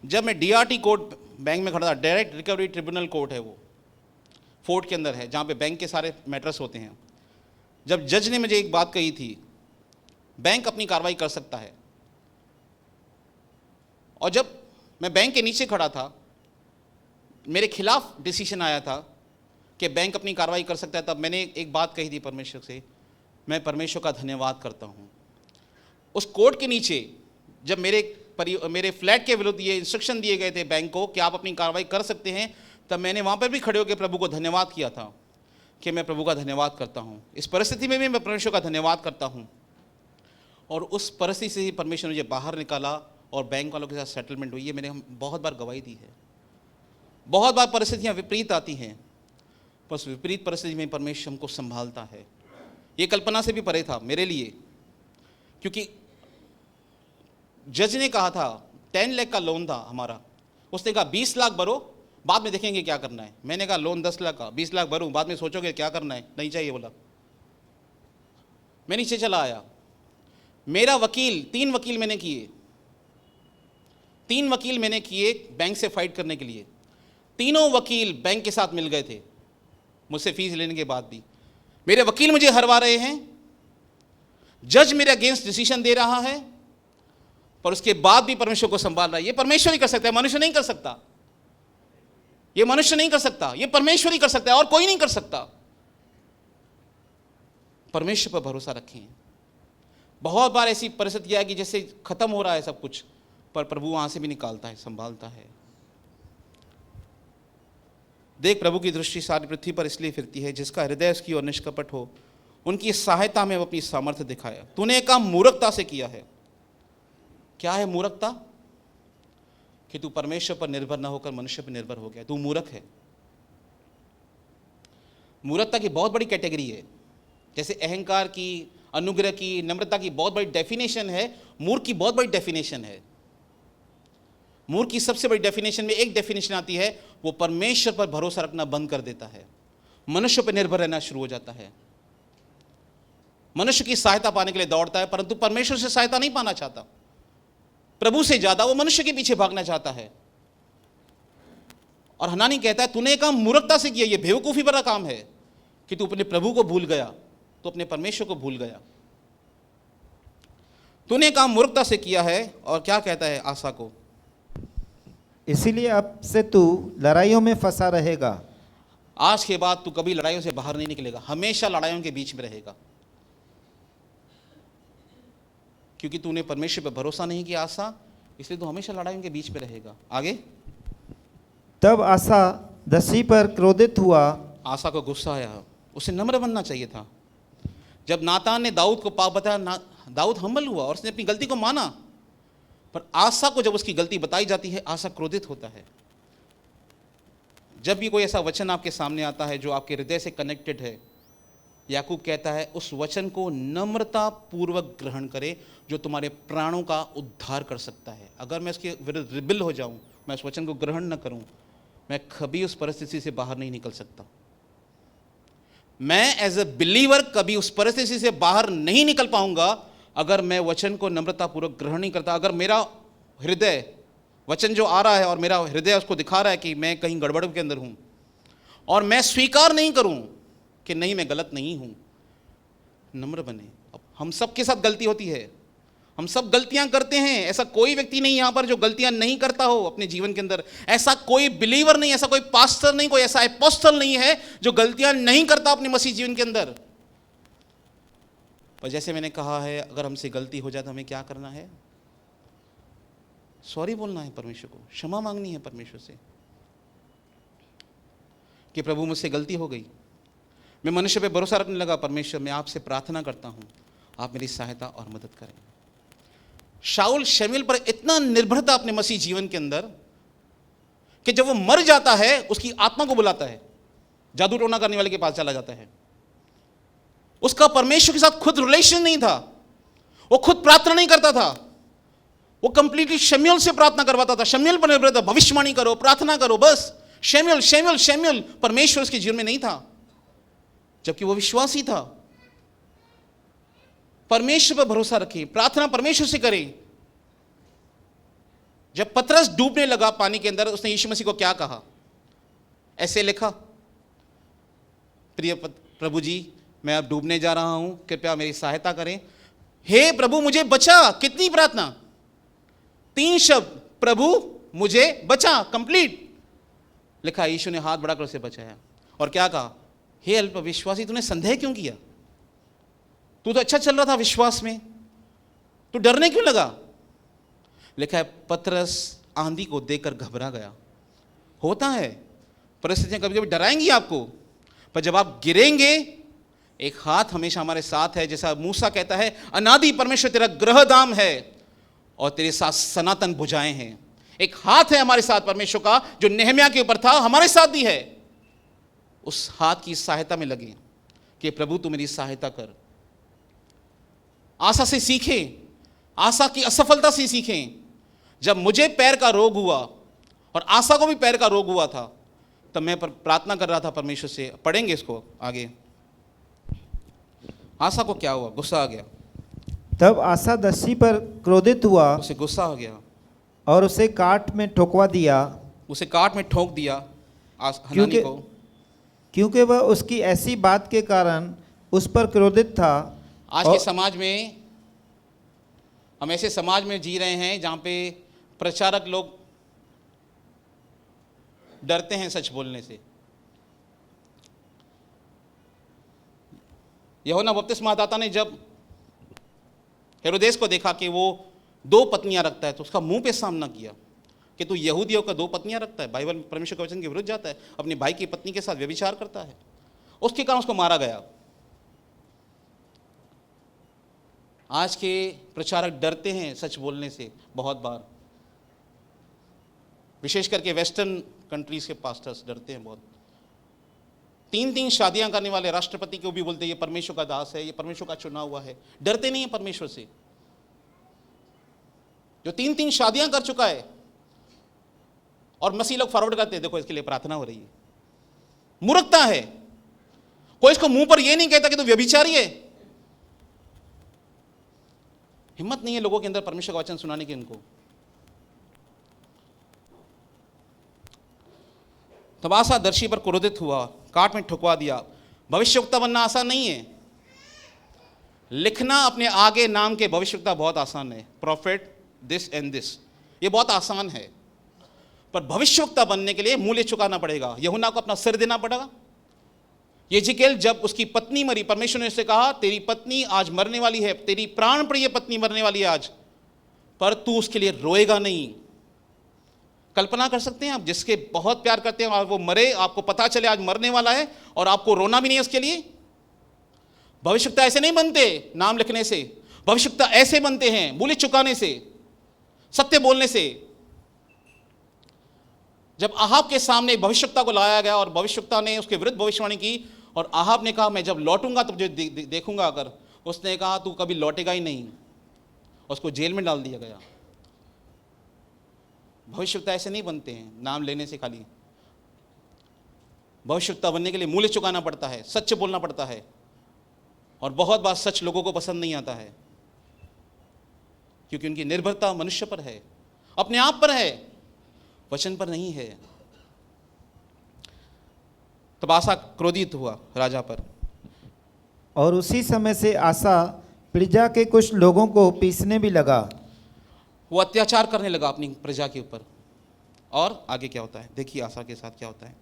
जब मैं DRT कोर्ट बैंक में खड़ा था, डायरेक्ट रिकवरी ट्रिब्यूनल कोर्ट है, वो फोर्ट के अंदर है, जहाँ पे बैंक के सारे मैटर्स होते हैं। जब जज ने मुझे एक बात कही थी, बैंक अपनी कार्रवाई कर सकता है, और जब मैं बैंक के नीचे खड़ा था, मेरे खिलाफ डिसीजन आया था कि बैंक अपनी कार्रवाई कर सकता है, तब मैंने एक बात कही थी परमेश्वर से, मैं परमेश्वर का धन्यवाद करता हूँ। उस कोर्ट के नीचे जब मेरे फ्लैट के विरुद्ध ये इंस्ट्रक्शन दिए गए थे बैंक को कि आप अपनी कार्रवाई कर सकते हैं, तब मैंने वहाँ पर भी खड़े होकर प्रभु को धन्यवाद किया था कि मैं प्रभु का धन्यवाद करता हूँ। इस परिस्थिति में भी मैं परमेश्वर का धन्यवाद करता हूँ, और उस परिस्थिति से ही परमेश्वर ने मुझे बाहर निकाला और बैंक वालों के साथ सेटलमेंट हुई है। मैंने बहुत बार गवाही दी है। बहुत बार परिस्थितियाँ विपरीत आती हैं, पर उस विपरीत परिस्थिति में परमेश्वर हमको संभालता है। ये कल्पना से भी परे था मेरे लिए, क्योंकि जज ने कहा था 10 लाख का लोन था हमारा, उसने कहा 20 लाख भरो, बाद में देखेंगे क्या करना है। मैंने कहा लोन 10 लाख का, 20 लाख भरूं, बाद में सोचोगे क्या करना है, नहीं चाहिए बोला। मैं नीचे चला आया। मेरा वकील, 3 वकील मैंने किए, 3 वकील मैंने किए बैंक से फाइट करने के लिए। तीनों वकील बैंक के साथ मिल गए थे मुझसे फीस लेने के बाद भी। मेरे वकील मुझे हरवा रहे हैं, जज मेरे अगेंस्ट डिसीजन दे रहा है, पर उसके बाद भी परमेश्वर को संभाल रहा है। ये परमेश्वर ही कर सकता है, मनुष्य नहीं कर सकता। ये मनुष्य नहीं कर सकता, ये परमेश्वर ही कर सकता है, और कोई नहीं कर सकता। परमेश्वर पर भरोसा रखें। बहुत बार ऐसी परिस्थिति आएगी जैसे खत्म हो रहा है सब कुछ, पर प्रभु वहां से भी निकालता है, संभालता है। देख, प्रभु की दृष्टि सारी पृथ्वी पर इसलिए फिरती है जिसका हृदय उसकी ओर निष्कपट हो, उनकी सहायता में वो अपनी सामर्थ्य दिखाया। तूने काम मूर्खता से किया है। क्या है मूर्खता? कि तू परमेश्वर पर निर्भर न होकर मनुष्य पर निर्भर हो गया, तू मूर्ख है। मूर्खता की बहुत बड़ी कैटेगरी है। जैसे अहंकार की, अनुग्रह की, नम्रता की बहुत बड़ी डेफिनेशन है, मूर्ख की बहुत बड़ी डेफिनेशन है। मूर्ख की सबसे बड़ी डेफिनेशन में एक डेफिनेशन आती है, वो परमेश्वर पर भरोसा रखना बंद कर देता है, मनुष्य पर निर्भर रहना शुरू हो जाता है। मनुष्य की सहायता पाने के लिए दौड़ता है, परंतु परमेश्वर से सहायता नहीं पाना चाहता। प्रभु से ज्यादा वो मनुष्य के पीछे भागना चाहता है। और हनानी कहता है तूने काम मूर्खता से किया। ये बेवकूफी भरा काम है कि तू अपने प्रभु को भूल गया, तो अपने परमेश्वर को भूल गया। तूने काम मूर्खता से किया है। और क्या कहता है आसा को? इसीलिए अब से तू लड़ाइयों में फंसा रहेगा। आज के बाद तू कभी लड़ाइयों से बाहर नहीं निकलेगा, हमेशा लड़ाइयों के बीच में रहेगा, क्योंकि तूने परमेश्वर पर भरोसा नहीं किया आसा, इसलिए तू हमेशा लड़ाइयों के बीच में रहेगा। आगे, तब आसा दसी पर क्रोधित हुआ। आसा को गुस्सा आया। उसे नम्र बनना चाहिए था। जब नातान ने दाऊद को पाप बताया, दाऊद हम्बल हुआ और उसने अपनी गलती को माना। पर आसा को जब उसकी गलती बताई जाती है, आसा क्रोधित होता है। जब भी कोई ऐसा वचन आपके सामने आता है जो आपके हृदय से कनेक्टेड है, याकूब कहता है उस वचन को नम्रता पूर्वक ग्रहण करे जो तुम्हारे प्राणों का उद्धार कर सकता है। अगर मैं उसके विरुद्ध रिबिल हो जाऊं, मैं उस वचन को ग्रहण न करूं, मैं कभी उस परिस्थिति से बाहर नहीं निकल सकता। मैं एज ए बिलीवर कभी उस परिस्थिति से बाहर नहीं निकल पाऊंगा अगर मैं वचन को नम्रतापूर्वक ग्रहण नहीं करता। अगर मेरा हृदय, वचन जो आ रहा है और मेरा हृदय उसको दिखा रहा है कि मैं कहीं गड़बड़ के अंदर हूं, और मैं स्वीकार नहीं करूं कि नहीं मैं गलत नहीं हूं, नम्र बने। अब हम सब के साथ गलती होती है, हम सब गलतियां करते हैं। ऐसा कोई व्यक्ति नहीं यहां पर जो गलतियां नहीं करता हो अपने जीवन के अंदर। ऐसा कोई बिलीवर नहीं, ऐसा कोई पास्टर नहीं, कोई ऐसा एपोस्टल नहीं है जो गलतियां नहीं करता अपने मसीह जीवन के अंदर। पर जैसे मैंने कहा है, अगर हमसे गलती हो जाए तो हमें क्या करना है? सॉरी बोलना है परमेश्वर को, क्षमा मांगनी है परमेश्वर से कि प्रभु मुझसे गलती हो गई, मैं मनुष्य पे भरोसा रखने लगा। परमेश्वर, मैं आपसे प्रार्थना करता हूं, आप मेरी सहायता और मदद करें। शाऊल शमूएल पर इतना निर्भर था अपने मसीह जीवन के अंदर कि जब वो मर जाता है उसकी आत्मा को बुलाता है, जादू टोना करने वाले के पास चला जाता है। उसका परमेश्वर के साथ खुद रिलेशन नहीं था, वो खुद प्रार्थना नहीं करता था, वो कंप्लीटली शमूएल से प्रार्थना करवाता था, शमूएल पर निर्भर था, भविष्यवाणी करो, प्रार्थना करो, बस शमूएल शमूएल शमूएल। परमेश्वर उसके जीवन में नहीं था, जबकि वो विश्वासी था। परमेश्वर पर भरोसा रखें, प्रार्थना परमेश्वर से करें। जब पतरस डूबने लगा पानी के अंदर, उसने यीशु मसीह को क्या कहा? ऐसे लिखा, प्रिय प्रभु जी, मैं अब डूबने जा रहा हूं, कृपया मेरी सहायता करें। हे प्रभु मुझे बचा। कितनी प्रार्थना? 3 शब्द, प्रभु मुझे बचा, कंप्लीट लिखा। यीशु ने हाथ बढ़ाकर उसे बचाया और क्या कहा? हे अल्पविश्वासी, तूने संदेह क्यों किया? तू तो अच्छा चल रहा था विश्वास में, तू डरने क्यों लगा? लिखा है पतरस आंधी को देखकर घबरा गया। होता है, परिस्थितियां कभी कभी डराएंगी आपको, पर जब आप गिरेंगे, एक हाथ हमेशा हमारे साथ है। जैसा मूसा कहता है, अनादि परमेश्वर तेरा गृहधाम है और तेरे साथ सनातन भुजाएं हैं। एक हाथ है हमारे साथ परमेश्वर का, जो नेहम्याह के ऊपर था, हमारे साथ भी है। उस हाथ की सहायता में लगे कि प्रभु तू मेरी सहायता कर। आशा से सीखें, आशा की असफलता से सीखें। जब मुझे पैर का रोग हुआ और आशा को भी पैर का रोग हुआ था, तब मैं प्रार्थना कर रहा था परमेश्वर से। पढ़ेंगे इसको आगे। आशा को क्या हुआ? गुस्सा आ गया। तब आसा दस्यु पर क्रोधित हुआ, उसे गुस्सा आ गया और उसे काट में ठोकवा दिया, उसे काट में ठोक दिया हनानी को, क्योंकि वह उसकी ऐसी बात के कारण उस पर क्रोधित था। आज के समाज में हम ऐसे समाज में जी रहे हैं जहाँ पे प्रचारक लोग डरते हैं सच बोलने से। यूहन्ना बपतिस्मादाता ने जब हेरोदेस को देखा कि वो 2 पत्नियां रखता है, तो उसका मुंह पे सामना किया कि तू यहूदियों का 2 पत्नियां रखता है, बाइबल परमेश्वर के वचन के विरुद्ध जाता है, अपने भाई की पत्नी के साथ व्यभिचार करता है। उसके कारण उसको मारा गया। आज के प्रचारक डरते हैं सच बोलने से बहुत बार, विशेष करके वेस्टर्न कंट्रीज के पास्टर्स डरते हैं बहुत। 3-3 शादियां करने वाले राष्ट्रपति को भी बोलते हैं ये परमेश्वर का दास है, ये परमेश्वर का चुना हुआ है। डरते नहीं है परमेश्वर से। जो 3-3 शादियां कर चुका है और मसीह लोग फॉरवर्ड करते हैं, देखो इसके लिए प्रार्थना हो रही है। मूर्खता है। कोई इसको मुंह पर यह नहीं कहता कि तू व्यभिचारी है। हिम्मत नहीं है लोगों के अंदर परमेश्वर का वचन सुनाने की। इनको तब आसा दर्शी पर क्रोधित हुआ, काट में ठुकवा दिया। भविष्यवक्ता बनना आसान नहीं है। लिखना अपने आगे नाम के भविष्यवक्ता बहुत आसान है, प्रॉफिट दिस एंड दिस, ये बहुत आसान है। पर भविष्यवक्ता बनने के लिए मूल्य चुकाना पड़ेगा। यूहन्ना को अपना सिर देना पड़ेगा। यिजकेल जब उसकी पत्नी मरी, परमेश्वर ने उससे कहा तेरी पत्नी आज मरने वाली है, तेरी प्राण प्रिय पत्नी मरने वाली है आज, पर तू उसके लिए रोएगा नहीं। कल्पना कर सकते हैं आप, जिसके बहुत प्यार करते हैं और वो मरे, आपको पता चले आज मरने वाला है और आपको रोना भी नहीं है उसके लिए। भविष्यवक्ता ऐसे नहीं बनते नाम लिखने से, भविष्यवक्ता ऐसे बनते हैं मूल्य चुकाने से, सत्य बोलने से। जब आहाब के सामने भविष्यवक्ता को लाया गया और भविष्यवक्ता ने उसके विरुद्ध भविष्यवाणी की और आहाब ने कहा मैं जब लौटूंगा तो तुझे देखूंगा, अगर उसने कहा तू कभी लौटेगा ही नहीं, उसको जेल में डाल दिया गया। भविष्यवक्ता ऐसे नहीं बनते हैं नाम लेने से खाली। भविष्यवक्ता बनने के लिए मूल्य चुकाना पड़ता है, सच बोलना पड़ता है, और बहुत बार सच लोगों को पसंद नहीं आता है क्योंकि उनकी निर्भरता मनुष्य पर है, अपने आप पर है, वचन पर नहीं है। तब आसा क्रोधित हुआ राजा पर, और उसी समय से आसा प्रजा के कुछ लोगों को पीसने भी लगा। वो अत्याचार करने लगा अपनी प्रजा के ऊपर। और आगे क्या होता है देखिए आसा के साथ क्या होता है।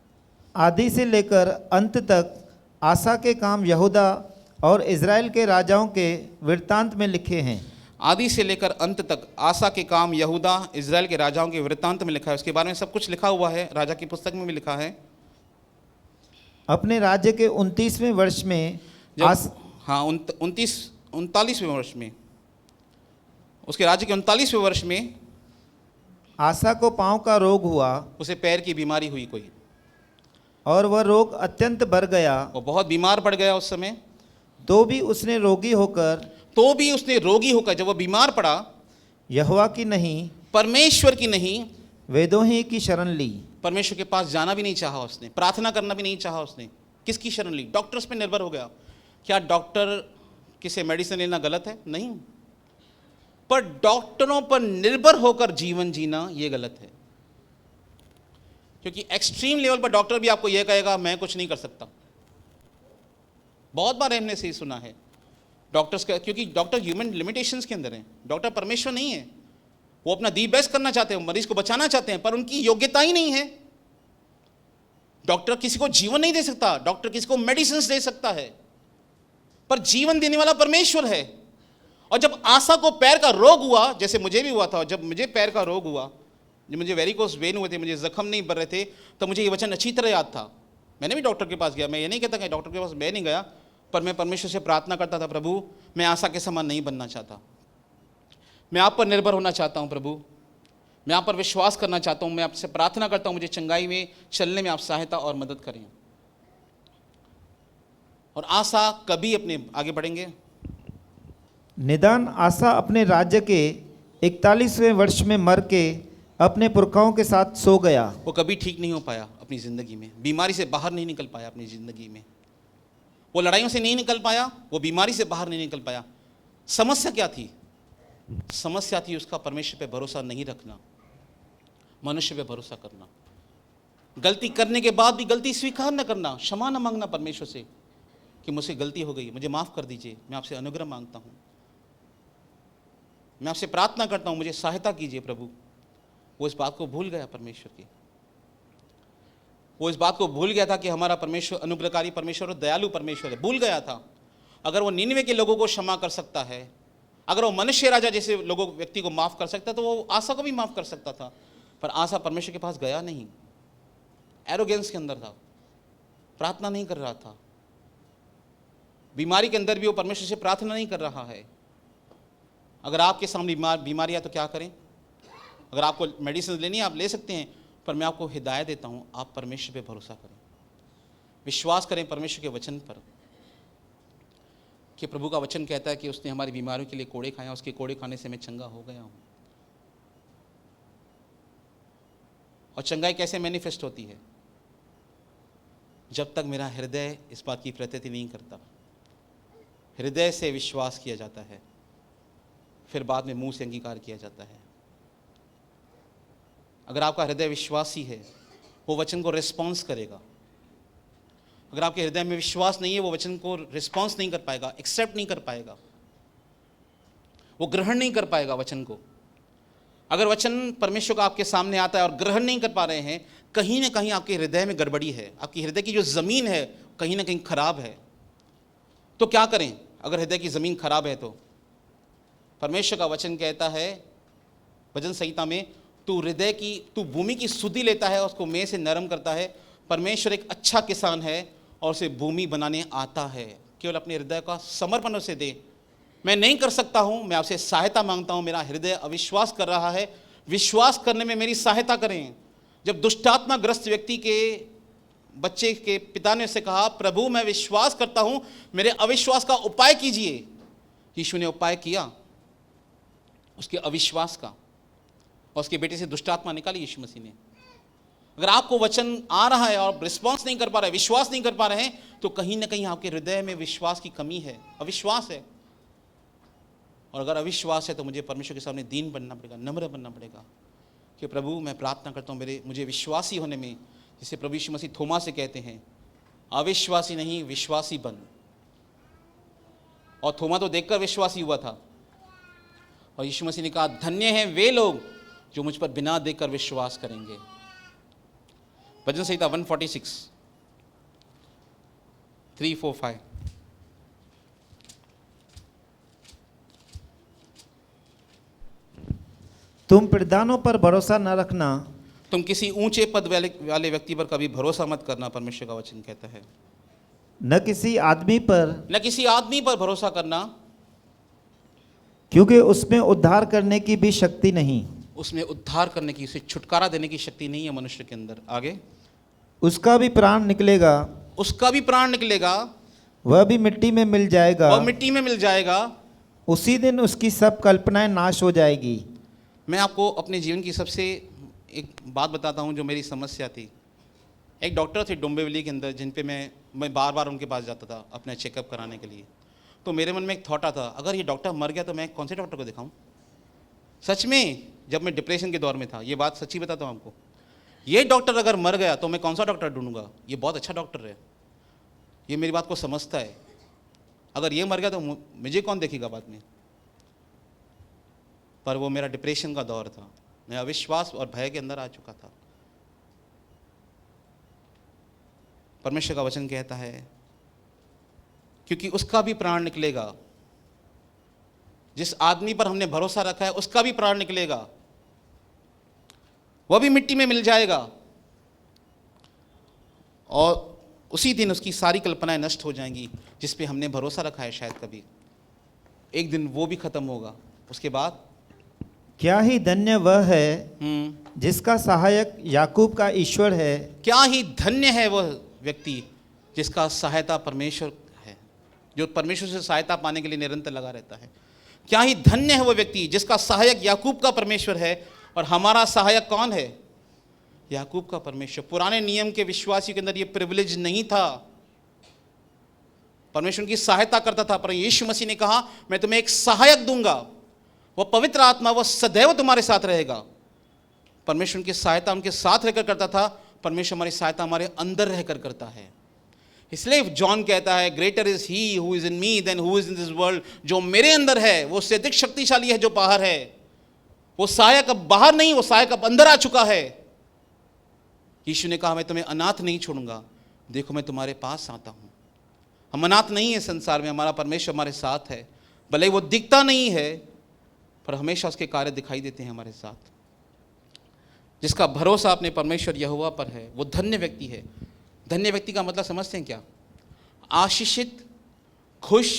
आदि से लेकर अंत तक आसा के काम यहूदा और इज़राइल के राजाओं के वृत्तांत में लिखे हैं। आदि से लेकर अंत तक आसा के काम यहूदा इज़राइल के राजाओं के वृत्तांत में लिखा है। उसके बारे में सब कुछ लिखा हुआ है, राजा की पुस्तक में भी लिखा है। अपने राज्य के 29वें वर्ष में 39वें वर्ष में उसके राज्य के 39वें वर्ष में आसा को पांव का रोग हुआ उसे पैर की बीमारी हुई कोई, और वह रोग अत्यंत बढ़ गया। वो बहुत बीमार पड़ गया उस समय। तो भी उसने रोगी होकर जब वो बीमार पड़ा, यहोवा की नहीं परमेश्वर की नहीं, वेदों ही की शरण ली। परमेश्वर के पास जाना भी नहीं चाहा उसने, प्रार्थना करना भी नहीं चाहा उसने। किसकी शरण ली? डॉक्टर्स पे निर्भर हो गया। क्या डॉक्टर किसे मेडिसिन लेना गलत है? नहीं, पर डॉक्टरों पर निर्भर होकर जीवन जीना यह गलत है। क्योंकि एक्सट्रीम लेवल पर डॉक्टर भी आपको यह कहेगा मैं कुछ नहीं कर सकता। बहुत बार हमने सही सुना है डॉक्टर्स का, क्योंकि डॉक्टर ह्यूमन लिमिटेशंस के अंदर हैं। डॉक्टर परमेश्वर नहीं है। वो अपना दी बेस्ट करना चाहते हैं, मरीज को बचाना चाहते हैं, पर उनकी योग्यता ही नहीं है। डॉक्टर किसी को जीवन नहीं दे सकता, डॉक्टर किसी को मेडिसिन दे सकता है, पर जीवन देने वाला परमेश्वर है। और जब आसा को पैर का रोग हुआ, जैसे मुझे भी हुआ था, जब मुझे पैर का रोग हुआ, जब मुझे वेरिकोस वेन हुए थे, मुझे जख्म नहीं बढ़ रहे थे, तो मुझे ये वचन अच्छी तरह याद था। मैंने भी डॉक्टर के पास गया। मैं ये नहीं कहता कि डॉक्टर के पास मैं नहीं गया, पर मैं परमेश्वर से प्रार्थना करता था, प्रभु मैं आसा के समान नहीं बनना चाहता, मैं आप पर निर्भर होना चाहता हूं। प्रभु मैं आप पर विश्वास करना चाहता हूं। मैं आपसे प्रार्थना करता हूं मुझे चंगाई में चलने में आप सहायता और मदद करें। और आसा कभी अपने आगे बढ़ेंगे। निदान आसा अपने राज्य के 41वें वर्ष में मर के अपने पुरखाओं के साथ सो गया। वो कभी ठीक नहीं हो पाया अपनी ज़िंदगी में, बीमारी से बाहर नहीं निकल पाया अपनी ज़िंदगी में, वो लड़ाइयों से नहीं निकल पाया, वो बीमारी से बाहर नहीं निकल पाया। समस्या क्या थी? समस्या थी उसका परमेश्वर पे भरोसा नहीं रखना, मनुष्य पे भरोसा करना, गलती करने के बाद भी गलती स्वीकार न करना, क्षमा न मांगना परमेश्वर से कि मुझसे गलती हो गई, मुझे माफ़ कर दीजिए, मैं आपसे अनुग्रह मांगता हूँ, मैं आपसे प्रार्थना करता हूँ, मुझे सहायता कीजिए प्रभु। वो इस बात को भूल गया परमेश्वर की। वो इस बात को भूल गया था कि हमारा परमेश्वर अनुग्रहकारी परमेश्वर और दयालु परमेश्वर है। भूल गया था। अगर वो निन्वे के लोगों को क्षमा कर सकता है, अगर वो मनुष्य राजा जैसे लोगों व्यक्ति को माफ़ कर सकता, तो वो आसा को भी माफ़ कर सकता था। पर आसा परमेश्वर के पास गया नहीं, एरोगेंस के अंदर था, प्रार्थना नहीं कर रहा था। बीमारी के अंदर भी वो परमेश्वर से प्रार्थना नहीं कर रहा है। अगर आपके सामने बीमारी है तो क्या करें? अगर आपको मेडिसिन लेनी है आप ले सकते हैं, पर मैं आपको हिदायत देता हूं, आप परमेश्वर पे भरोसा करें, विश्वास करें परमेश्वर के वचन पर, कि प्रभु का वचन कहता है कि उसने हमारी बीमारियों के लिए कोड़े खाए, उसके कोड़े खाने से मैं चंगा हो गया हूं। और चंगाई कैसे मैनिफेस्ट होती है? जब तक मेरा हृदय इस बात की प्रतीति नहीं करता। हृदय से विश्वास किया जाता है, फिर बाद में मुंह से अंगीकार किया जाता है। अगर आपका हृदय विश्वासी है, वो वचन को रिस्पॉन्स करेगा। अगर आपके हृदय में विश्वास नहीं है, वो वचन को रिस्पॉन्स नहीं कर पाएगा, एक्सेप्ट नहीं कर पाएगा, वो ग्रहण नहीं कर पाएगा वचन को। अगर वचन परमेश्वर का आपके सामने आता है और ग्रहण नहीं कर पा रहे हैं, कहीं ना कहीं आपके हृदय में गड़बड़ी है, आपकी हृदय की जो ज़मीन है कहीं ना कहीं खराब है। तो क्या करें अगर हृदय की ज़मीन खराब है? तो परमेश्वर का वचन कहता है भजन संहिता में, तू भूमि की सुधि लेता है और उसको मेंह से नरम करता है। परमेश्वर एक अच्छा किसान है और उसे भूमि बनाने आता है। केवल अपने हृदय का समर्पण उसे दे। मैं नहीं कर सकता हूं, मैं आपसे सहायता मांगता हूं, मेरा हृदय अविश्वास कर रहा है, विश्वास करने में मेरी सहायता करें। जब दुष्टात्मा ग्रस्त व्यक्ति के बच्चे के पिता ने उससे कहा, प्रभु मैं विश्वास करता हूं, मेरे अविश्वास का उपाय कीजिए, यीशु ने उपाय किया उसके अविश्वास का, और उसके बेटे से दुष्टात्मा निकाली यीशु मसीह ने। अगर आपको वचन आ रहा है और रिस्पॉन्स नहीं कर पा रहे, विश्वास नहीं कर पा रहे हैं, तो कहीं ना कहीं आपके हृदय में विश्वास की कमी है, अविश्वास है। और अगर अविश्वास है तो मुझे परमेश्वर के सामने दीन बनना पड़ेगा, नम्र बनना पड़ेगा कि प्रभु मैं प्रार्थना करता हूँ मुझे विश्वासी होने में, जिसे प्रभु यीशु मसीह थोमा से कहते हैं, अविश्वासी नहीं विश्वासी बन। और थोमा तो देखकर विश्वासी हुआ था, और यीशु मसीह ने कहा धन्य हैं वे लोग जो मुझ पर बिना देखकर विश्वास करेंगे। भजन संहिता 146 3, 4, 5। तुम प्रधानों पर भरोसा न रखना, तुम किसी ऊंचे पद वाले व्यक्ति पर कभी भरोसा मत करना, परमेश्वर का वचन कहता है। न किसी आदमी पर न किसी आदमी पर भरोसा करना, क्योंकि उसमें उद्धार करने की भी शक्ति नहीं, उसमें उद्धार करने की, उसे छुटकारा देने की शक्ति नहीं है मनुष्य के अंदर। आगे, उसका भी प्राण निकलेगा, उसका भी प्राण निकलेगा, वह भी मिट्टी में मिल जाएगा, वह मिट्टी में मिल जाएगा। उसी दिन उसकी सब कल्पनाएं नाश हो जाएगी। मैं आपको अपने जीवन की सबसे एक बात बताता हूँ जो मेरी समस्या थी। एक डॉक्टर थे डोंबिवली के अंदर, जिन पे मैं बार बार उनके पास जाता था अपने चेकअप कराने के लिए। तो मेरे मन में एक थॉट आता, अगर ये डॉक्टर मर गया तो मैं कौन से डॉक्टर को दिखाऊं? सच में, जब मैं डिप्रेशन के दौर में था, ये बात सच्ची बताता हूँ आपको, ये डॉक्टर अगर मर गया तो मैं कौन सा डॉक्टर ढूंढूंगा? ये बहुत अच्छा डॉक्टर है, ये मेरी बात को समझता है। अगर ये मर गया तो मुझे कौन देखेगा बाद में? पर वो मेरा डिप्रेशन का दौर था, मैं अविश्वास और भय के अंदर आ चुका था। परमेश्वर का वचन कहता है, क्योंकि उसका भी प्राण निकलेगा। जिस आदमी पर हमने भरोसा रखा है उसका भी प्राण निकलेगा, वह भी मिट्टी में मिल जाएगा, और उसी दिन उसकी सारी कल्पनाएं नष्ट हो जाएंगी जिस पे हमने भरोसा रखा है। शायद कभी एक दिन वो भी खत्म होगा। उसके बाद क्या ही धन्य वह है जिसका सहायक याकूब का ईश्वर है। क्या ही धन्य है वह व्यक्ति जिसका सहायता परमेश्वर है, जो परमेश्वर से सहायता पाने के लिए निरंतर लगा रहता है। क्या ही धन्य है वह व्यक्ति जिसका सहायक याकूब का परमेश्वर है। और हमारा सहायक कौन है? याकूब का परमेश्वर। पुराने नियम के विश्वासियों के अंदर यह प्रिविलेज नहीं था, परमेश्वर उनकी सहायता करता था, पर यीशु मसीह ने कहा मैं तुम्हें एक सहायक दूंगा, वह पवित्र आत्मा, वह सदैव तुम्हारे साथ रहेगा। परमेश्वर उनकी सहायता उनके साथ रहकर करता था, परमेश्वर हमारी सहायता हमारे अंदर रहकर करता है। इसलिए जॉन कहता है, greater is he who is in me than who is in this world. जो मेरे अंदर है वो उससे अधिक शक्तिशाली है जो बाहर है। वो सहायक अब बाहर नहीं, वो सहायक अब अंदर आ चुका है। यीशु ने कहा मैं तुम्हें अनाथ नहीं छोड़ूंगा, देखो मैं तुम्हारे पास आता हूं। हम अनाथ नहीं है संसार में, हमारा परमेश्वर हमारे साथ है। भले वो दिखता नहीं है पर हमेशा उसके कार्य दिखाई देते हैं हमारे साथ। जिसका भरोसा अपने परमेश्वर यहोवा पर है वो धन्य व्यक्ति है। धन्य व्यक्ति का मतलब समझते हैं क्या? आशीषित, खुश,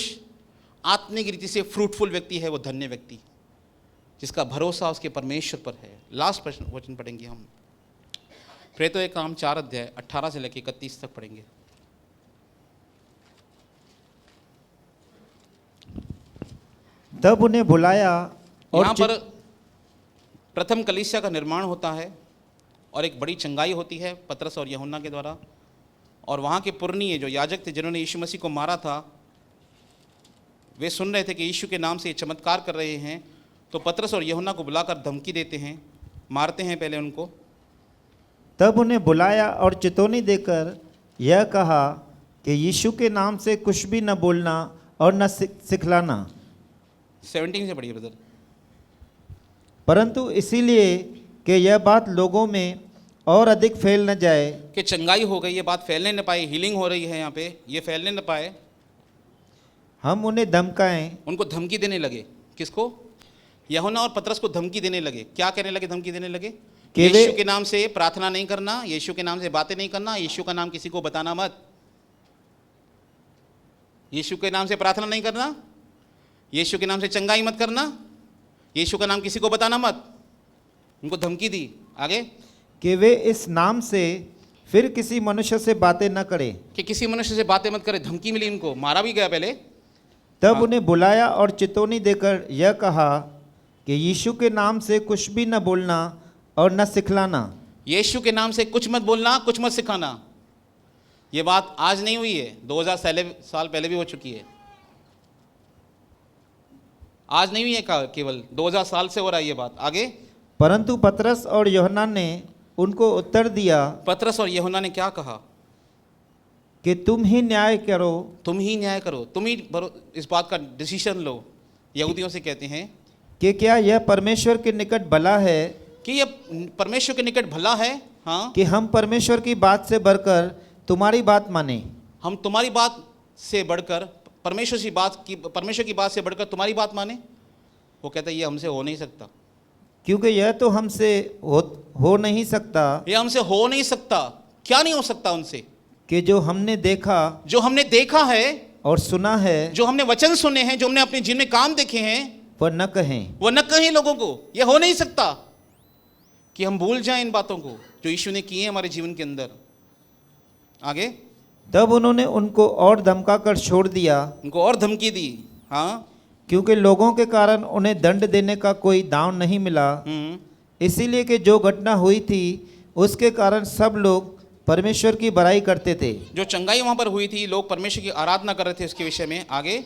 आत्मिक रीति से फ्रूटफुल व्यक्ति है वो धन्य व्यक्ति, जिसका भरोसा उसके परमेश्वर पर है। लास्ट वचन पढ़ेंगे हम, प्रेरितों के काम 4 अध्याय 18 से लेकर 31 तक पढ़ेंगे। तब उन्हें बुलाया और यहाँ पर प्रथम कलीसिया का निर्माण होता है और एक बड़ी चंगाई होती है पतरस और यूहन्ना के द्वारा। और वहाँ के पुरनिये जो याजक थे जिन्होंने यीशु मसीह को मारा था, वे सुन रहे थे कि यीशु के नाम से ये चमत्कार कर रहे हैं, तो पतरस और यूहन्ना को बुलाकर धमकी देते हैं, मारते हैं पहले उनको। तब उन्हें बुलाया और चितौनी देकर यह कहा कि यीशु के नाम से कुछ भी न बोलना और न सिखलाना। 17 से पढ़िए ब्रदर। परंतु इसीलिए कि यह बात लोगों में और अधिक फैल न जाए, कि चंगाई हो गई, ये बात फैलने न पाए, हीलिंग हो रही है यहाँ पे, ये फैलने न पाए, हम उन्हें धमकाएं। उनको धमकी देने लगे। किसको? यूहन्ना और पतरस को धमकी देने लगे। क्या कहने लगे? धमकी देने लगे कि यीशु के नाम से प्रार्थना नहीं करना, यीशु के नाम से बातें नहीं करना, यीशु का नाम किसी को बताना मत। यीशु के नाम से प्रार्थना नहीं करना, यीशु के नाम से चंगाई मत करना, यीशु का नाम किसी को बताना मत। उनको धमकी दी। आगे, कि वे इस नाम से फिर किसी मनुष्य से बातें न करें। कि किसी मनुष्य से बातें मत करे। धमकी मिली इनको, मारा भी गया पहले। तब उन्हें बुलाया और चितौनी देकर यह कहा कि यीशु के नाम से कुछ भी न बोलना और न सिखलाना। यीशु के नाम से कुछ मत बोलना, कुछ मत सिखाना। ये बात आज नहीं हुई है, 2000 साल पहले भी हो चुकी है। आज नहीं हुई है, केवल 2000 साल से हो रहा है ये बात। आगे, परंतु पतरस और यूहन्ना ने उनको उत्तर दिया, पतरस और यूहन्ना ने क्या कहा? कि तुम ही न्याय करो। तुम ही न्याय करो, तुम ही इस बात का डिसीजन लो। यहूदियों से कहते हैं कि क्या यह परमेश्वर के निकट भला है कि ये परमेश्वर के निकट भला है, हाँ, कि हम परमेश्वर की बात से बढ़कर तुम्हारी बात माने। हम तुम्हारी बात से बढ़कर परमेश्वर की बात से बढ़कर तुम्हारी बात माने। वो कहता है ये हमसे हो नहीं सकता, क्योंकि यह तो हमसे हो नहीं सकता। ये हमसे हो नहीं सकता। क्या नहीं हो सकता उनसे? कि जो हमने देखा है और सुना है, जो हमने वचन सुने हैं, जो हमने अपने जीवन में काम देखे हैं, वह न कहें। वो न कहें लोगों को। ये हो नहीं सकता कि हम भूल जाएं इन बातों को जो यीशु ने किए हमारे जीवन के अंदर। आगे, तब उन्होंने उनको और धमकाकर छोड़ दिया, उनको और धमकी दी। हाँ, क्योंकि लोगों के कारण उन्हें दंड देने का कोई दांव नहीं मिला, इसीलिए कि जो घटना हुई थी उसके कारण सब लोग परमेश्वर की बड़ाई करते थे। जो चंगाई वहां पर हुई थी, लोग परमेश्वर की आराधना कर रहे थे उसके विषय में। आगे,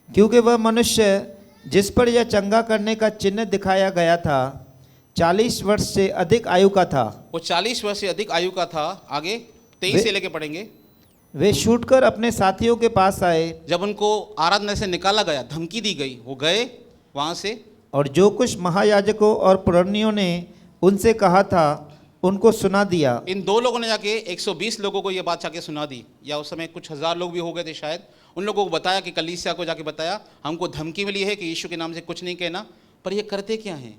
क्योंकि वह मनुष्य जिस पर यह चंगा करने का चिन्ह दिखाया गया था 40 वर्ष से अधिक आयु का था। वो 40 वर्ष से अधिक आयु का था। आगे 23 से लेके पढ़ेंगे। वे छूटकर अपने साथियों के पास आए, जब उनको आराधना से निकाला गया, धमकी दी गई, वो गए वहां से, और जो कुछ महायाजकों और पुरनियों ने उनसे कहा था उनको सुना दिया। इन दो लोगों ने जाके 120 लोगों को ये बात जाके सुना दी, या उस समय कुछ हजार लोग भी हो गए थे शायद। उन लोगों को बताया कि कलीसिया को जाके बताया, हमको धमकी मिली है कि यीशु के नाम से कुछ नहीं कहना। पर ये करते क्या हैं?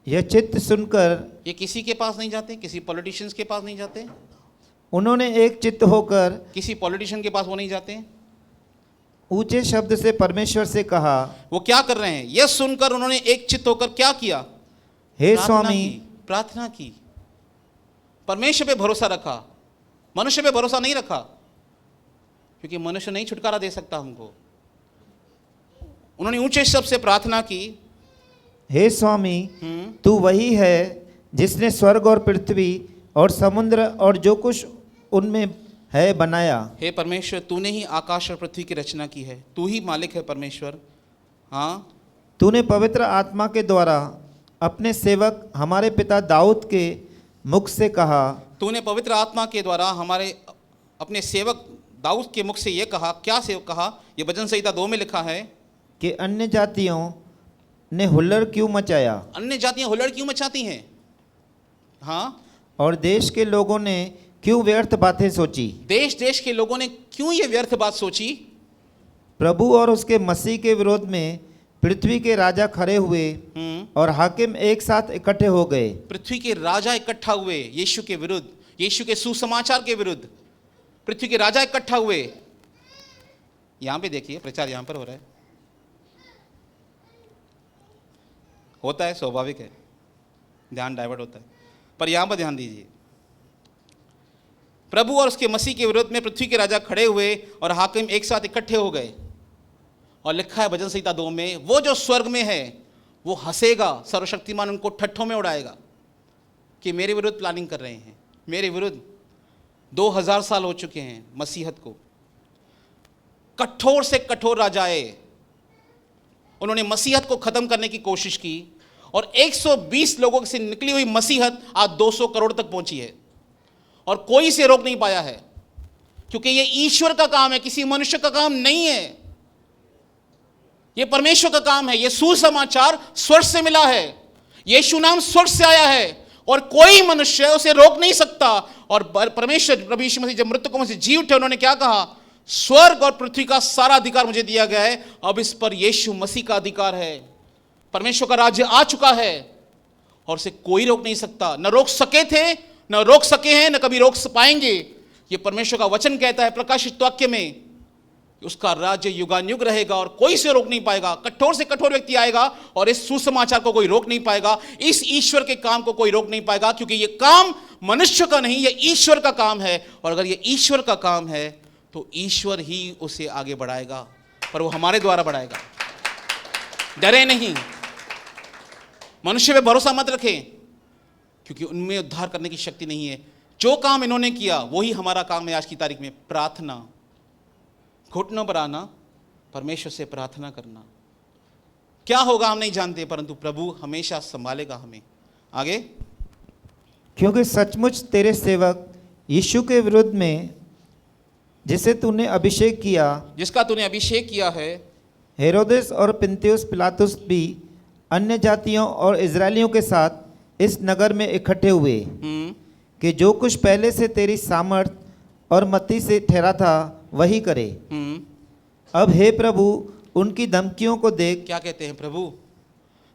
यह चित्त सुनकर ये किसी के पास नहीं जाते, किसी पॉलिटिशियंस के पास नहीं जाते, उन्होंने एक चित्त होकर किसी पॉलिटिशियन के पास वो नहीं जाते। ऊंचे शब्द से परमेश्वर से कहा, वो क्या कर रहे हैं? यह सुनकर उन्होंने एक चित्त होकर क्या किया? हे प्रार्थना स्वामी, की, प्रार्थना की, परमेश्वर पे भरोसा रखा, मनुष्य पे भरोसा नहीं रखा, क्योंकि मनुष्य नहीं छुटकारा दे सकता हमको। उन्होंने ऊंचे शब्द से प्रार्थना की, हे स्वामी, तू वही है जिसने स्वर्ग और पृथ्वी और समुद्र और जो कुछ उनमें है बनाया। हे परमेश्वर, तूने ही आकाश और पृथ्वी की रचना की है, तू ही मालिक है परमेश्वर। हाँ, तूने पवित्र आत्मा के द्वारा अपने सेवक हमारे पिता दाऊद के मुख से कहा, तूने पवित्र आत्मा के द्वारा हमारे अपने सेवक दाऊद के मुख से ये कहा। क्या से कहा? ये भजन संहिता 2 में लिखा है कि अन्य जातियों ने हुल्लड़ क्यों मचाया अन्य जातियां हुल्लड़ क्यों मचाती हैं। हाँ, और देश के लोगों ने क्यों व्यर्थ बातें सोची। देश देश के लोगों ने क्यों ये व्यर्थ बात सोची। प्रभु और उसके मसीह के विरोध में पृथ्वी के राजा खड़े हुए और हाकिम एक साथ इकट्ठे हो गए। पृथ्वी के राजा इकट्ठा हुए यीशु के विरुद्ध, यीशु के सुसमाचार के विरुद्ध। पृथ्वी के राजा इकट्ठा हुए। यहां पे देखिए, प्रचार यहां पर हो रहा है, होता है, स्वाभाविक है, ध्यान डाइवर्ट होता है, पर यहां पर ध्यान दीजिए। प्रभु और उसके मसीह के विरोध में पृथ्वी के राजा खड़े हुए और हाकिम एक साथ इकट्ठे हो गए। और लिखा है भजन संहिता 2 में, वो जो स्वर्ग में है वो हंसेगा, सर्वशक्तिमान उनको ठट्ठों में उड़ाएगा कि मेरे विरुद्ध प्लानिंग कर रहे हैं, मेरे विरुद्ध। 2000 साल हो चुके हैं मसीहत को। कठोर से कठोर राजाए, उन्होंने मसीहत को खत्म करने की कोशिश की, और 120 लोगों से निकली हुई मसीहत आज 200 करोड़ तक पहुंची है, और कोई इसे रोक नहीं पाया है, क्योंकि ये ईश्वर का काम है, किसी मनुष्य का काम नहीं है। ये परमेश्वर का काम है। ये सुसमाचार स्वर्ग से मिला है, यीशु नाम स्वर्ग से आया है, और कोई मनुष्य उसे रोक नहीं सकता। और परमेश्वर प्रभु यीशु मसीह जब मृतकों में से जी उठे, उन्होंने क्या कहा? स्वर्ग और पृथ्वी का सारा अधिकार मुझे दिया गया है, अब इस पर यीशु मसीह का अधिकार है। परमेश्वर का राज्य आ चुका है और उसे कोई रोक नहीं सकता। न रोक सके थे, न रोक सके हैं, न कभी रोक पाएंगे। ये परमेश्वर का वचन कहता है प्रकाशित वाक्य में, उसका राज्य युगानुयुग रहेगा और कोई से रोक नहीं पाएगा। कठोर से कठोर व्यक्ति आएगा और इस सुसमाचार को कोई रोक नहीं पाएगा, इस ईश्वर के काम को कोई रोक नहीं पाएगा, क्योंकि ये काम मनुष्य का नहीं, ये ईश्वर का काम है। और अगर ये ईश्वर का काम है तो ईश्वर ही उसे आगे बढ़ाएगा, पर वो हमारे द्वारा बढ़ाएगा। डरे नहीं, मनुष्य पे भरोसा मत रखें, क्योंकि उनमें उद्धार करने की शक्ति नहीं है। जो काम इन्होंने किया वही हमारा काम है आज की तारीख में। प्रार्थना, घुटनों पर आना, परमेश्वर से प्रार्थना करना। क्या होगा हम नहीं जानते, परंतु प्रभु हमेशा संभालेगा हमें। आगे, क्योंकि सचमुच तेरे सेवक यीशु के विरुद्ध में जिसे तूने अभिषेक किया, जिसका तूने अभिषेक किया है, हेरोदेस और पिन्तियुस पिलातुस भी अन्य जातियों और इजरायलियों के साथ इस नगर में इकट्ठे हुए कि जो कुछ पहले से तेरी सामर्थ और मति से ठहरा था वही करे। अब हे प्रभु, उनकी धमकियों को देख। क्या कहते हैं प्रभु?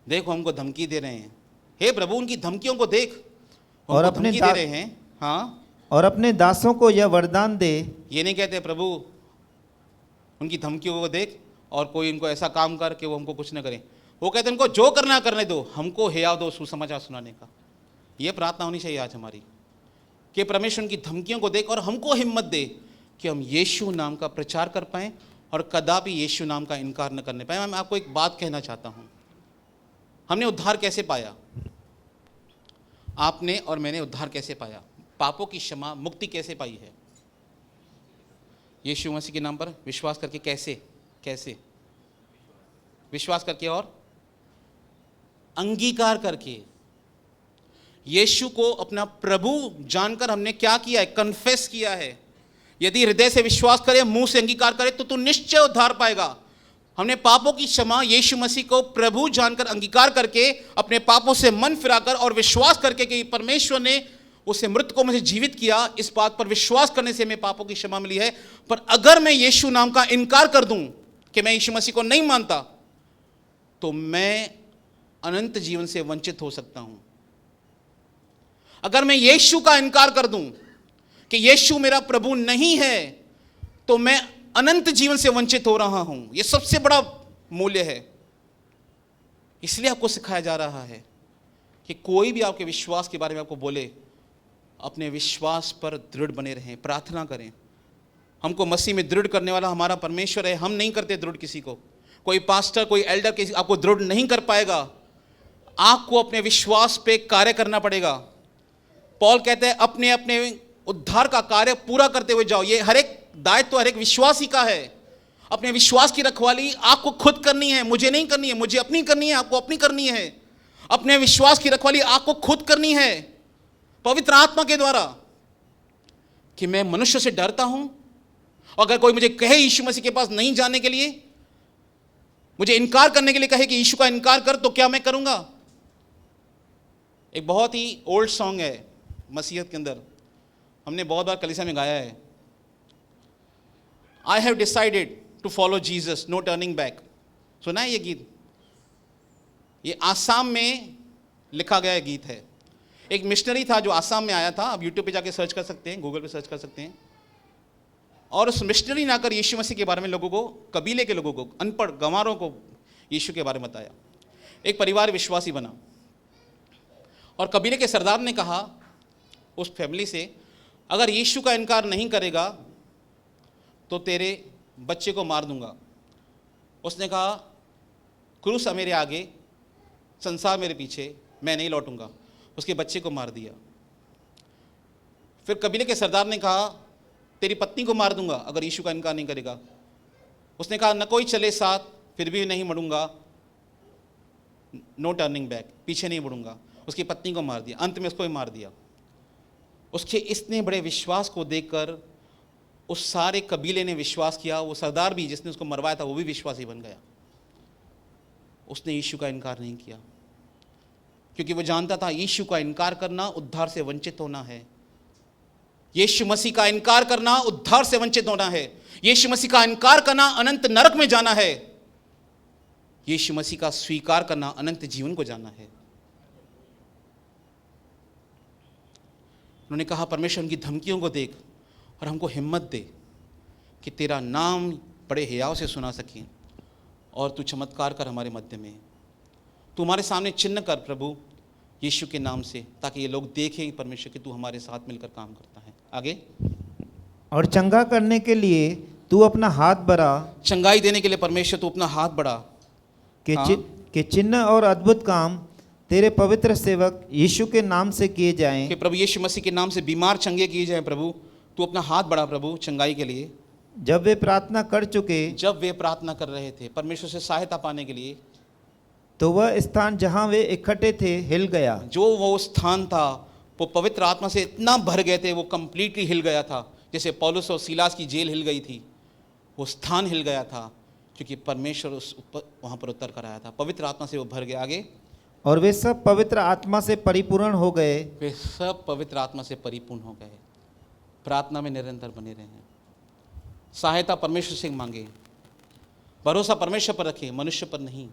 देखो हमको धमकी दे रहे हैं। हे प्रभु, उनकी धमकियों को देख, और अपने धमकी दे रहे हैं। हाँ, और अपने दासों को यह वरदान दे। ये नहीं कहते प्रभु उनकी धमकियों को देख और कोई इनको ऐसा काम कर कि वो हमको कुछ न करें। वो कहते हैं उनको जो करना करने दो, हमको हिया दो सुसमाचार सुनाने का। ये प्रार्थना होनी चाहिए आज हमारी कि परमेश्वर की धमकियों को देख और हमको हिम्मत दे कि हम यीशु नाम का प्रचार कर पाएं और कदापि यीशु नाम का इनकार न करने पाए। मैं आपको एक बात कहना चाहता हूं, हमने उद्धार कैसे पाया? आपने और मैंने उद्धार कैसे पाया? पापों की क्षमा, मुक्ति कैसे पाई है? यीशु मसीह के नाम पर विश्वास करके। कैसे? विश्वास करके और अंगीकार करके। यीशु को अपना प्रभु जानकर हमने क्या किया है? कन्फेस किया है। यदि हृदय से विश्वास करे, मुंह से अंगीकार करे तो तू निश्चय उद्धार पाएगा। हमने पापों की क्षमा यीशु मसीह को प्रभु जानकर अंगीकार करके, अपने पापों से मन फिराकर और विश्वास करके कि परमेश्वर ने उसे मृतकों में से जीवित किया, इस बात पर विश्वास करने से हमें पापों की क्षमा मिली है। पर अगर मैं यीशु नाम का इनकार कर दूं कि मैं यीशु मसीह को नहीं मानता, तो मैं अनंत जीवन से वंचित हो सकता हूं। अगर मैं यीशु का इनकार कर दूं कि यीशु मेरा प्रभु नहीं है, तो मैं अनंत जीवन से वंचित हो रहा हूं। यह सबसे बड़ा मूल्य है। इसलिए आपको सिखाया जा रहा है कि कोई भी आपके विश्वास के बारे में आपको बोले, अपने विश्वास पर दृढ़ बने रहें, प्रार्थना करें। हमको मसीह में दृढ़ करने वाला हमारा परमेश्वर है। हम नहीं करते दृढ़ किसी को। कोई पास्टर, कोई एल्डर किसी आपको दृढ़ नहीं कर पाएगा। आपको अपने विश्वास पे कार्य करना पड़ेगा। पौल कहते हैं अपने अपने उद्धार का कार्य पूरा करते हुए जाओ। ये हर एक दायित्व तो हर एक विश्वासी का है। अपने विश्वास की रखवाली आपको खुद करनी है, मुझे नहीं करनी है। मुझे अपनी करनी है, आपको अपनी करनी है। अपने विश्वास की रखवाली आपको खुद करनी है पवित्र आत्मा के द्वारा। कि मैं मनुष्य से डरता हूं, अगर कोई मुझे कहे यीशु मसीह के पास नहीं जाने के लिए, मुझे इनकार करने के लिए कहे कि यीशु का इनकार कर, तो क्या मैं करूंगा? एक बहुत ही ओल्ड सॉन्ग है मसीहत के अंदर, हमने बहुत बार कलीसिया में गाया है। I have decided to follow Jesus, no turning back. सुना है ये गीत? ये आसाम में लिखा गया गीत है। एक मिशनरी था जो आसाम में आया था। आप यूट्यूब पे जाके सर्च कर सकते हैं, गूगल पे सर्च कर सकते हैं। और उस मिशनरी ने आकर यीशु मसीह के बारे में लोगों को, कबीले के लोगों को, अनपढ़ गंवारों को यीशु के बारे में बताया। एक परिवार विश्वासी बना और कबीले के सरदार ने कहा उस फैमिली से, अगर यीशु का इनकार नहीं करेगा तो तेरे बच्चे को मार दूंगा। उसने कहा क्रूस मेरे आगे, संसार मेरे पीछे, मैं नहीं लौटूंगा। उसके बच्चे को मार दिया। फिर कबीले के सरदार ने कहा तेरी पत्नी को मार दूंगा अगर यीशु का इनकार नहीं करेगा। उसने कहा न कोई चले साथ, फिर भी नहीं मुड़ूंगा, नो टर्निंग बैक, पीछे नहीं मुड़ूंगा। उसकी पत्नी को मार दिया, अंत में उसको भी मार दिया। उसके इतने बड़े विश्वास को देखकर उस सारे कबीले ने विश्वास किया। वो सरदार भी जिसने उसको मरवाया था वो भी विश्वासी बन गया। उसने यीशु का इनकार नहीं किया, क्योंकि वो जानता था यीशु का इनकार करना उद्धार से वंचित होना है। यीशु मसीह का इनकार करना उद्धार से वंचित होना है। यीशु मसीह का इनकार करना अनंत नरक में जाना है। यीशु मसीह का स्वीकार करना अनंत जीवन को जाना है। उन्होंने कहा परमेश्वर उनकी धमकियों को देख और हमको हिम्मत दे कि तेरा नाम बड़े हियाव से सुना सकें और तू चमत्कार कर हमारे मध्य में। तू हमारे सामने चिन्ह कर प्रभु यीशु के नाम से, ताकि ये लोग देखें परमेश्वर कि तू हमारे साथ मिलकर काम करता है। आगे, और चंगा करने के लिए तू अपना हाथ बढ़ा, चंगाई देने के लिए परमेश्वर तू अपना हाथ बढ़ा कि चिन्ह और अद्भुत काम तेरे पवित्र सेवक यीशु के नाम से किए जाएं। कि प्रभु यीशु मसीह के नाम से बीमार चंगे किए जाएं। प्रभु तू अपना हाथ बढ़ा प्रभु चंगाई के लिए। जब वे प्रार्थना कर चुके, जब वे प्रार्थना कर रहे थे परमेश्वर से सहायता पाने के लिए, तो वह स्थान जहाँ वे इकट्ठे थे हिल गया। जो वो स्थान था वो पवित्र आत्मा से इतना भर गए थे, वो कंप्लीटली हिल गया था। जैसे पौलुस और सीलास की जेल हिल गई थी, वो स्थान हिल गया था, क्योंकि परमेश्वर उस वहाँ पर उतर कर आया था। पवित्र आत्मा से वो भर गया। आगे, और वे सब पवित्र आत्मा से परिपूर्ण हो गए। वे सब पवित्र आत्मा से परिपूर्ण हो गए। प्रार्थना में निरंतर बने रहें, सहायता परमेश्वर से मांगे, भरोसा परमेश्वर पर रखें, मनुष्य पर नहीं।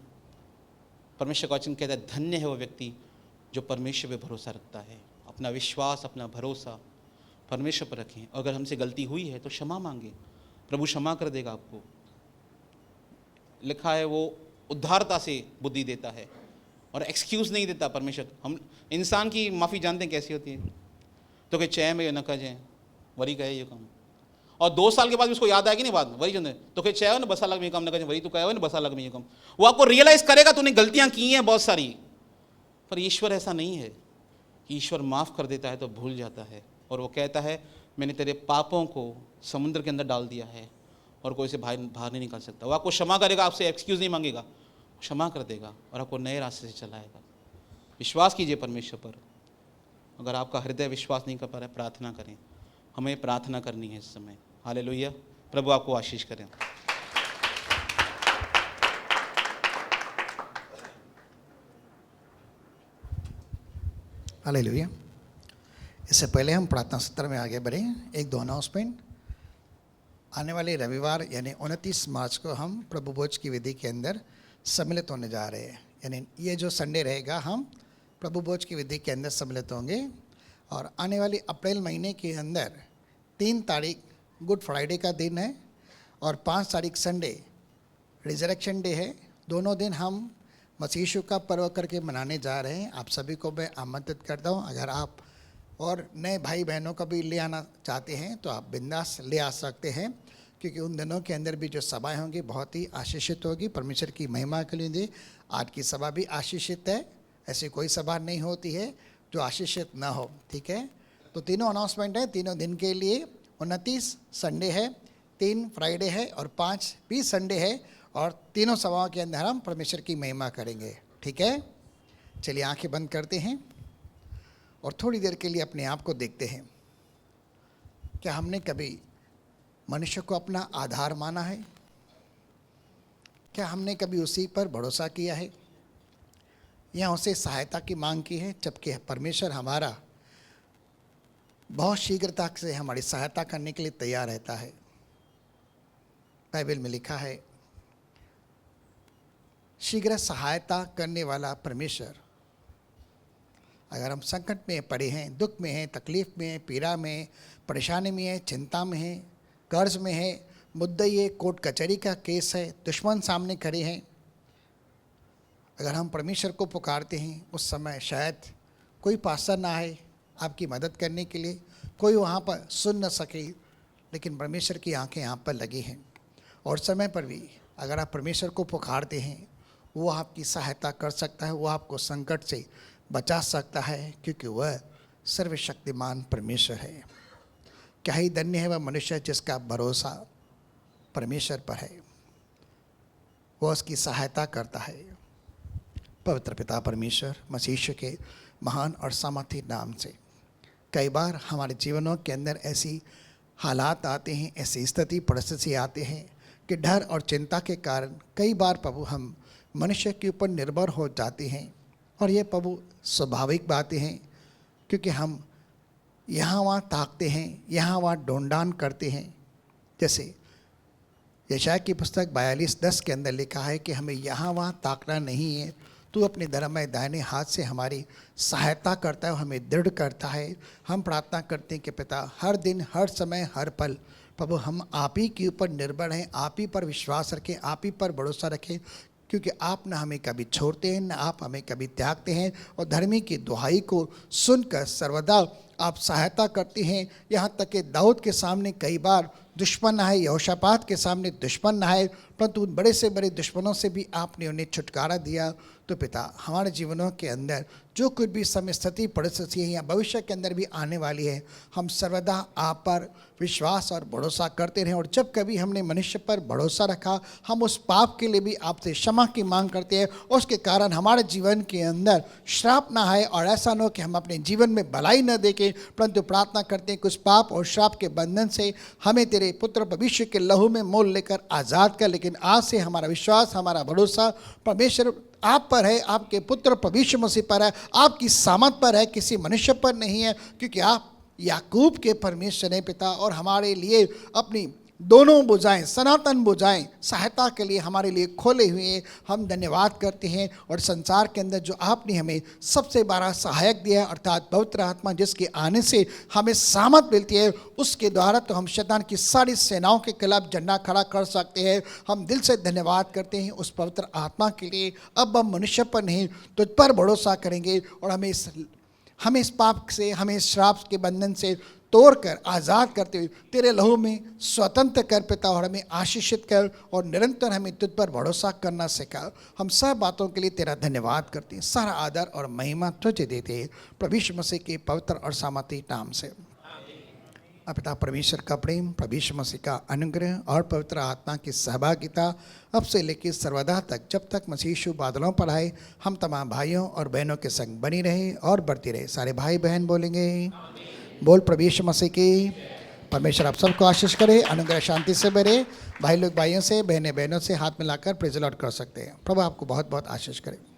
परमेश्वर का वचन कहता है धन्य है वो व्यक्ति जो परमेश्वर पे भरोसा रखता है। अपना विश्वास, अपना भरोसा परमेश्वर पर रखें। अगर हमसे गलती हुई है तो क्षमा मांगे, प्रभु क्षमा कर देगा आपको। लिखा है वो उद्धारता से बुद्धि देता है और एक्सक्यूज़ नहीं देता परमेश्वर। हम इंसान की माफ़ी जानते हैं कैसी होती है, तो कि चय में न कजें वरी कहे ये काम, और 2 साल के बाद भी उसको याद आएगी नहीं बात वही जो तो कि चय न 2 साल में ये काम न करें, वही तो कहे न 2 साल में ये काम। वो आपको रियलाइज़ करेगा तूने गलतियाँ की हैं बहुत सारी, पर ईश्वर ऐसा नहीं है। ईश्वर माफ़ कर देता है तो भूल जाता है, और वो कहता है मैंने तेरे पापों को समुद्र के अंदर डाल दिया है और कोई से बाहर नहीं निकाल सकता। वो आपको क्षमा करेगा, आपसे एक्सक्यूज़ नहीं मांगेगा, क्षमा कर देगा और आपको नए रास्ते से चलाएगा। विश्वास कीजिए परमेश्वर पर। अगर आपका हृदय विश्वास नहीं कर पा रहा है, प्रार्थना करें। हमें प्रार्थना करनी है इस समय। हालेलुया। प्रभु आपको आशीष करें। हालेलुया। इससे पहले हम प्रार्थना सत्र में आगे बढ़ें, 1-2 अनाउंसमेंट। आने वाले रविवार यानी 29 मार्च को हम प्रभु भोज की विधि के अंदर सम्मिलित होने जा रहे हैं। यानी ये जो संडे रहेगा हम प्रभु भोज की विधि के अंदर सम्मिलित होंगे। और आने वाली अप्रैल महीने के अंदर 3 तारीख गुड फ्राइडे का दिन है और 5 तारीख संडे रिजरेक्शन डे है। दोनों दिन हम मसीह यीशु का पर्व करके मनाने जा रहे हैं। आप सभी को मैं आमंत्रित करता हूँ। अगर आप और नए भाई बहनों को भी ले आना चाहते हैं तो आप बिंदास ले आ सकते हैं, क्योंकि उन दिनों के अंदर भी जो सभाएं होंगी बहुत ही आशीषित होगी। परमेश्वर की महिमा के लिए आज की सभा भी आशीषित है। ऐसी कोई सभा नहीं होती है जो आशीषित ना हो, ठीक है। तो तीनों अनाउंसमेंट है, तीनों दिन के लिए। 29 संडे है, 3 फ्राइडे है और 5 भी संडे है, और तीनों सभाओं के अंदर हम परमेश्वर की महिमा करेंगे, ठीक है। चलिए आंखें बंद करते हैं और थोड़ी देर के लिए अपने आप को देखते हैं। क्या हमने कभी मनुष्य को अपना आधार माना है? क्या हमने कभी उसी पर भरोसा किया है या उसे सहायता की मांग की है, जबकि परमेश्वर हमारा बहुत शीघ्रता से हमारी सहायता करने के लिए तैयार रहता है। बाइबल में लिखा है, शीघ्र सहायता करने वाला परमेश्वर। अगर हम संकट में पड़े हैं, दुख में हैं, तकलीफ में हैं, पीड़ा में हैं, परेशानी में हैं, चिंता में हैं, कर्ज में है, मुद्दई है, कोर्ट कचहरी का केस है, दुश्मन सामने खड़े हैं, अगर हम परमेश्वर को पुकारते हैं उस समय शायद कोई पास्टर ना आए आपकी मदद करने के लिए, कोई वहाँ पर सुन न सके, लेकिन परमेश्वर की आंखें आप पर लगी हैं। और समय पर भी अगर आप परमेश्वर को पुकारते हैं, वो आपकी सहायता कर सकता है, वो आपको संकट से बचा सकता है, क्योंकि वह सर्वशक्तिमान परमेश्वर है। क्या ही धन्य है वह मनुष्य जिसका भरोसा परमेश्वर पर है, वह उसकी सहायता करता है। पवित्र पिता परमेश्वर, मसीह के महान और सामर्थी नाम से कई बार हमारे जीवनों के अंदर ऐसी हालात आते हैं, ऐसी स्थिति परिस्थिति आते हैं कि डर और चिंता के कारण कई बार प्रभु हम मनुष्य के ऊपर निर्भर हो जाते हैं। और ये प्रभु स्वाभाविक बातें हैं, क्योंकि हम यहाँ वहाँ ताकते हैं, यहाँ वहाँ ढूंढान करते हैं। जैसे यशायाह की पुस्तक 42:10 के अंदर लिखा है कि हमें यहाँ वहाँ ताकना नहीं है, तू अपने धर्ममय दाहिने हाथ से हमारी सहायता करता है, हमें दृढ़ करता है। हम प्रार्थना करते हैं कि पिता हर दिन, हर समय, हर पल प्रभु हम आप ही के ऊपर निर्भर हैं, आप ही पर विश्वास रखें, आप ही पर भरोसा रखें, क्योंकि आप न हमें कभी छोड़ते हैं, न आप हमें कभी त्यागते हैं। और धर्मी की दुहाई को सुनकर सर्वदा आप सहायता करते हैं। यहाँ तक कि दाऊद के सामने कई बार दुश्मन आए, यहोशापात के सामने दुश्मन आए, परंतु उन बड़े से बड़े दुश्मनों से भी आपने उन्हें छुटकारा दिया। तो पिता हमारे जीवनों के अंदर जो कुछ भी समय स्थिति परिस्थिति है या भविष्य के अंदर भी आने वाली है, हम सर्वदा आप पर विश्वास और भरोसा करते रहें। और जब कभी हमने मनुष्य पर भरोसा रखा, हम उस पाप के लिए भी आपसे क्षमा की मांग करते हैं, उसके कारण हमारे जीवन के अंदर श्राप ना आए। और ऐसा न हो कि हम अपने जीवन में भलाई न देखें, परंतु प्रार्थना करते हैं कि उस पाप और श्राप के बंधन से हमें तेरे पुत्र भविष्य के लहू में मोल लेकर आज़ाद कर। लेकिन आज से हमारा विश्वास, हमारा भरोसा परमेश्वर आप पर है, आपके पुत्र भविष्य मसीह पर है, आपकी सामर्थ पर है, किसी मनुष्य पर नहीं है, क्योंकि आप याकूब के परमेश्वर हैं पिता। और हमारे लिए अपनी दोनों भुजाएं, सनातन भुजाएं सहायता के लिए हमारे लिए खोले हुए हैं। हम धन्यवाद करते हैं। और संसार के अंदर जो आपने हमें सबसे बड़ा सहायक दिया है, अर्थात पवित्र आत्मा, जिसके आने से हमें सामर्थ मिलती है, उसके द्वारा तो हम शैतान की सारी सेनाओं के खिलाफ झंडा खड़ा कर सकते हैं। हम दिल से धन्यवाद करते हैं उस पवित्र आत्मा के लिए। अब हम मनुष्य पर नहीं, तुझ पर भरोसा करेंगे और हमें इस पाप से, हमें इस श्राप के बंधन से तोड़कर आज़ाद करते हुए तेरे लहू में स्वतंत्र कर पिता, और हमें आशीषित कर और निरंतर हमें तुझ पर भरोसा करना सिखा। हम सब बातों के लिए तेरा धन्यवाद करते हैं। सारा आदर और महिमा तुझे देते हैं प्रभु यीशु मसीह के पवित्र और सामर्थी नाम से। पिता परमेश्वर का प्रेम, प्रभु यीशु मसीह का अनुग्रह और पवित्र आत्मा की सहभागिता अब से लेकर सर्वदा तक, जब तक मसीह यीशु बादलों पर आए, हम तमाम भाइयों और बहनों के संग बनी रहे और बढ़ती रहे। सारे भाई बहन बोलेंगे बोल प्रभु यीशु मसीह की। परमेश्वर आप सबको आशीष करे, अनुग्रह शांति से भरे। भाई लोग भाइयों से, बहनें बहनों से हाथ मिलाकर प्रेज़ द लॉर्ड कर सकते हैं। प्रभु आपको बहुत बहुत आशीष करे।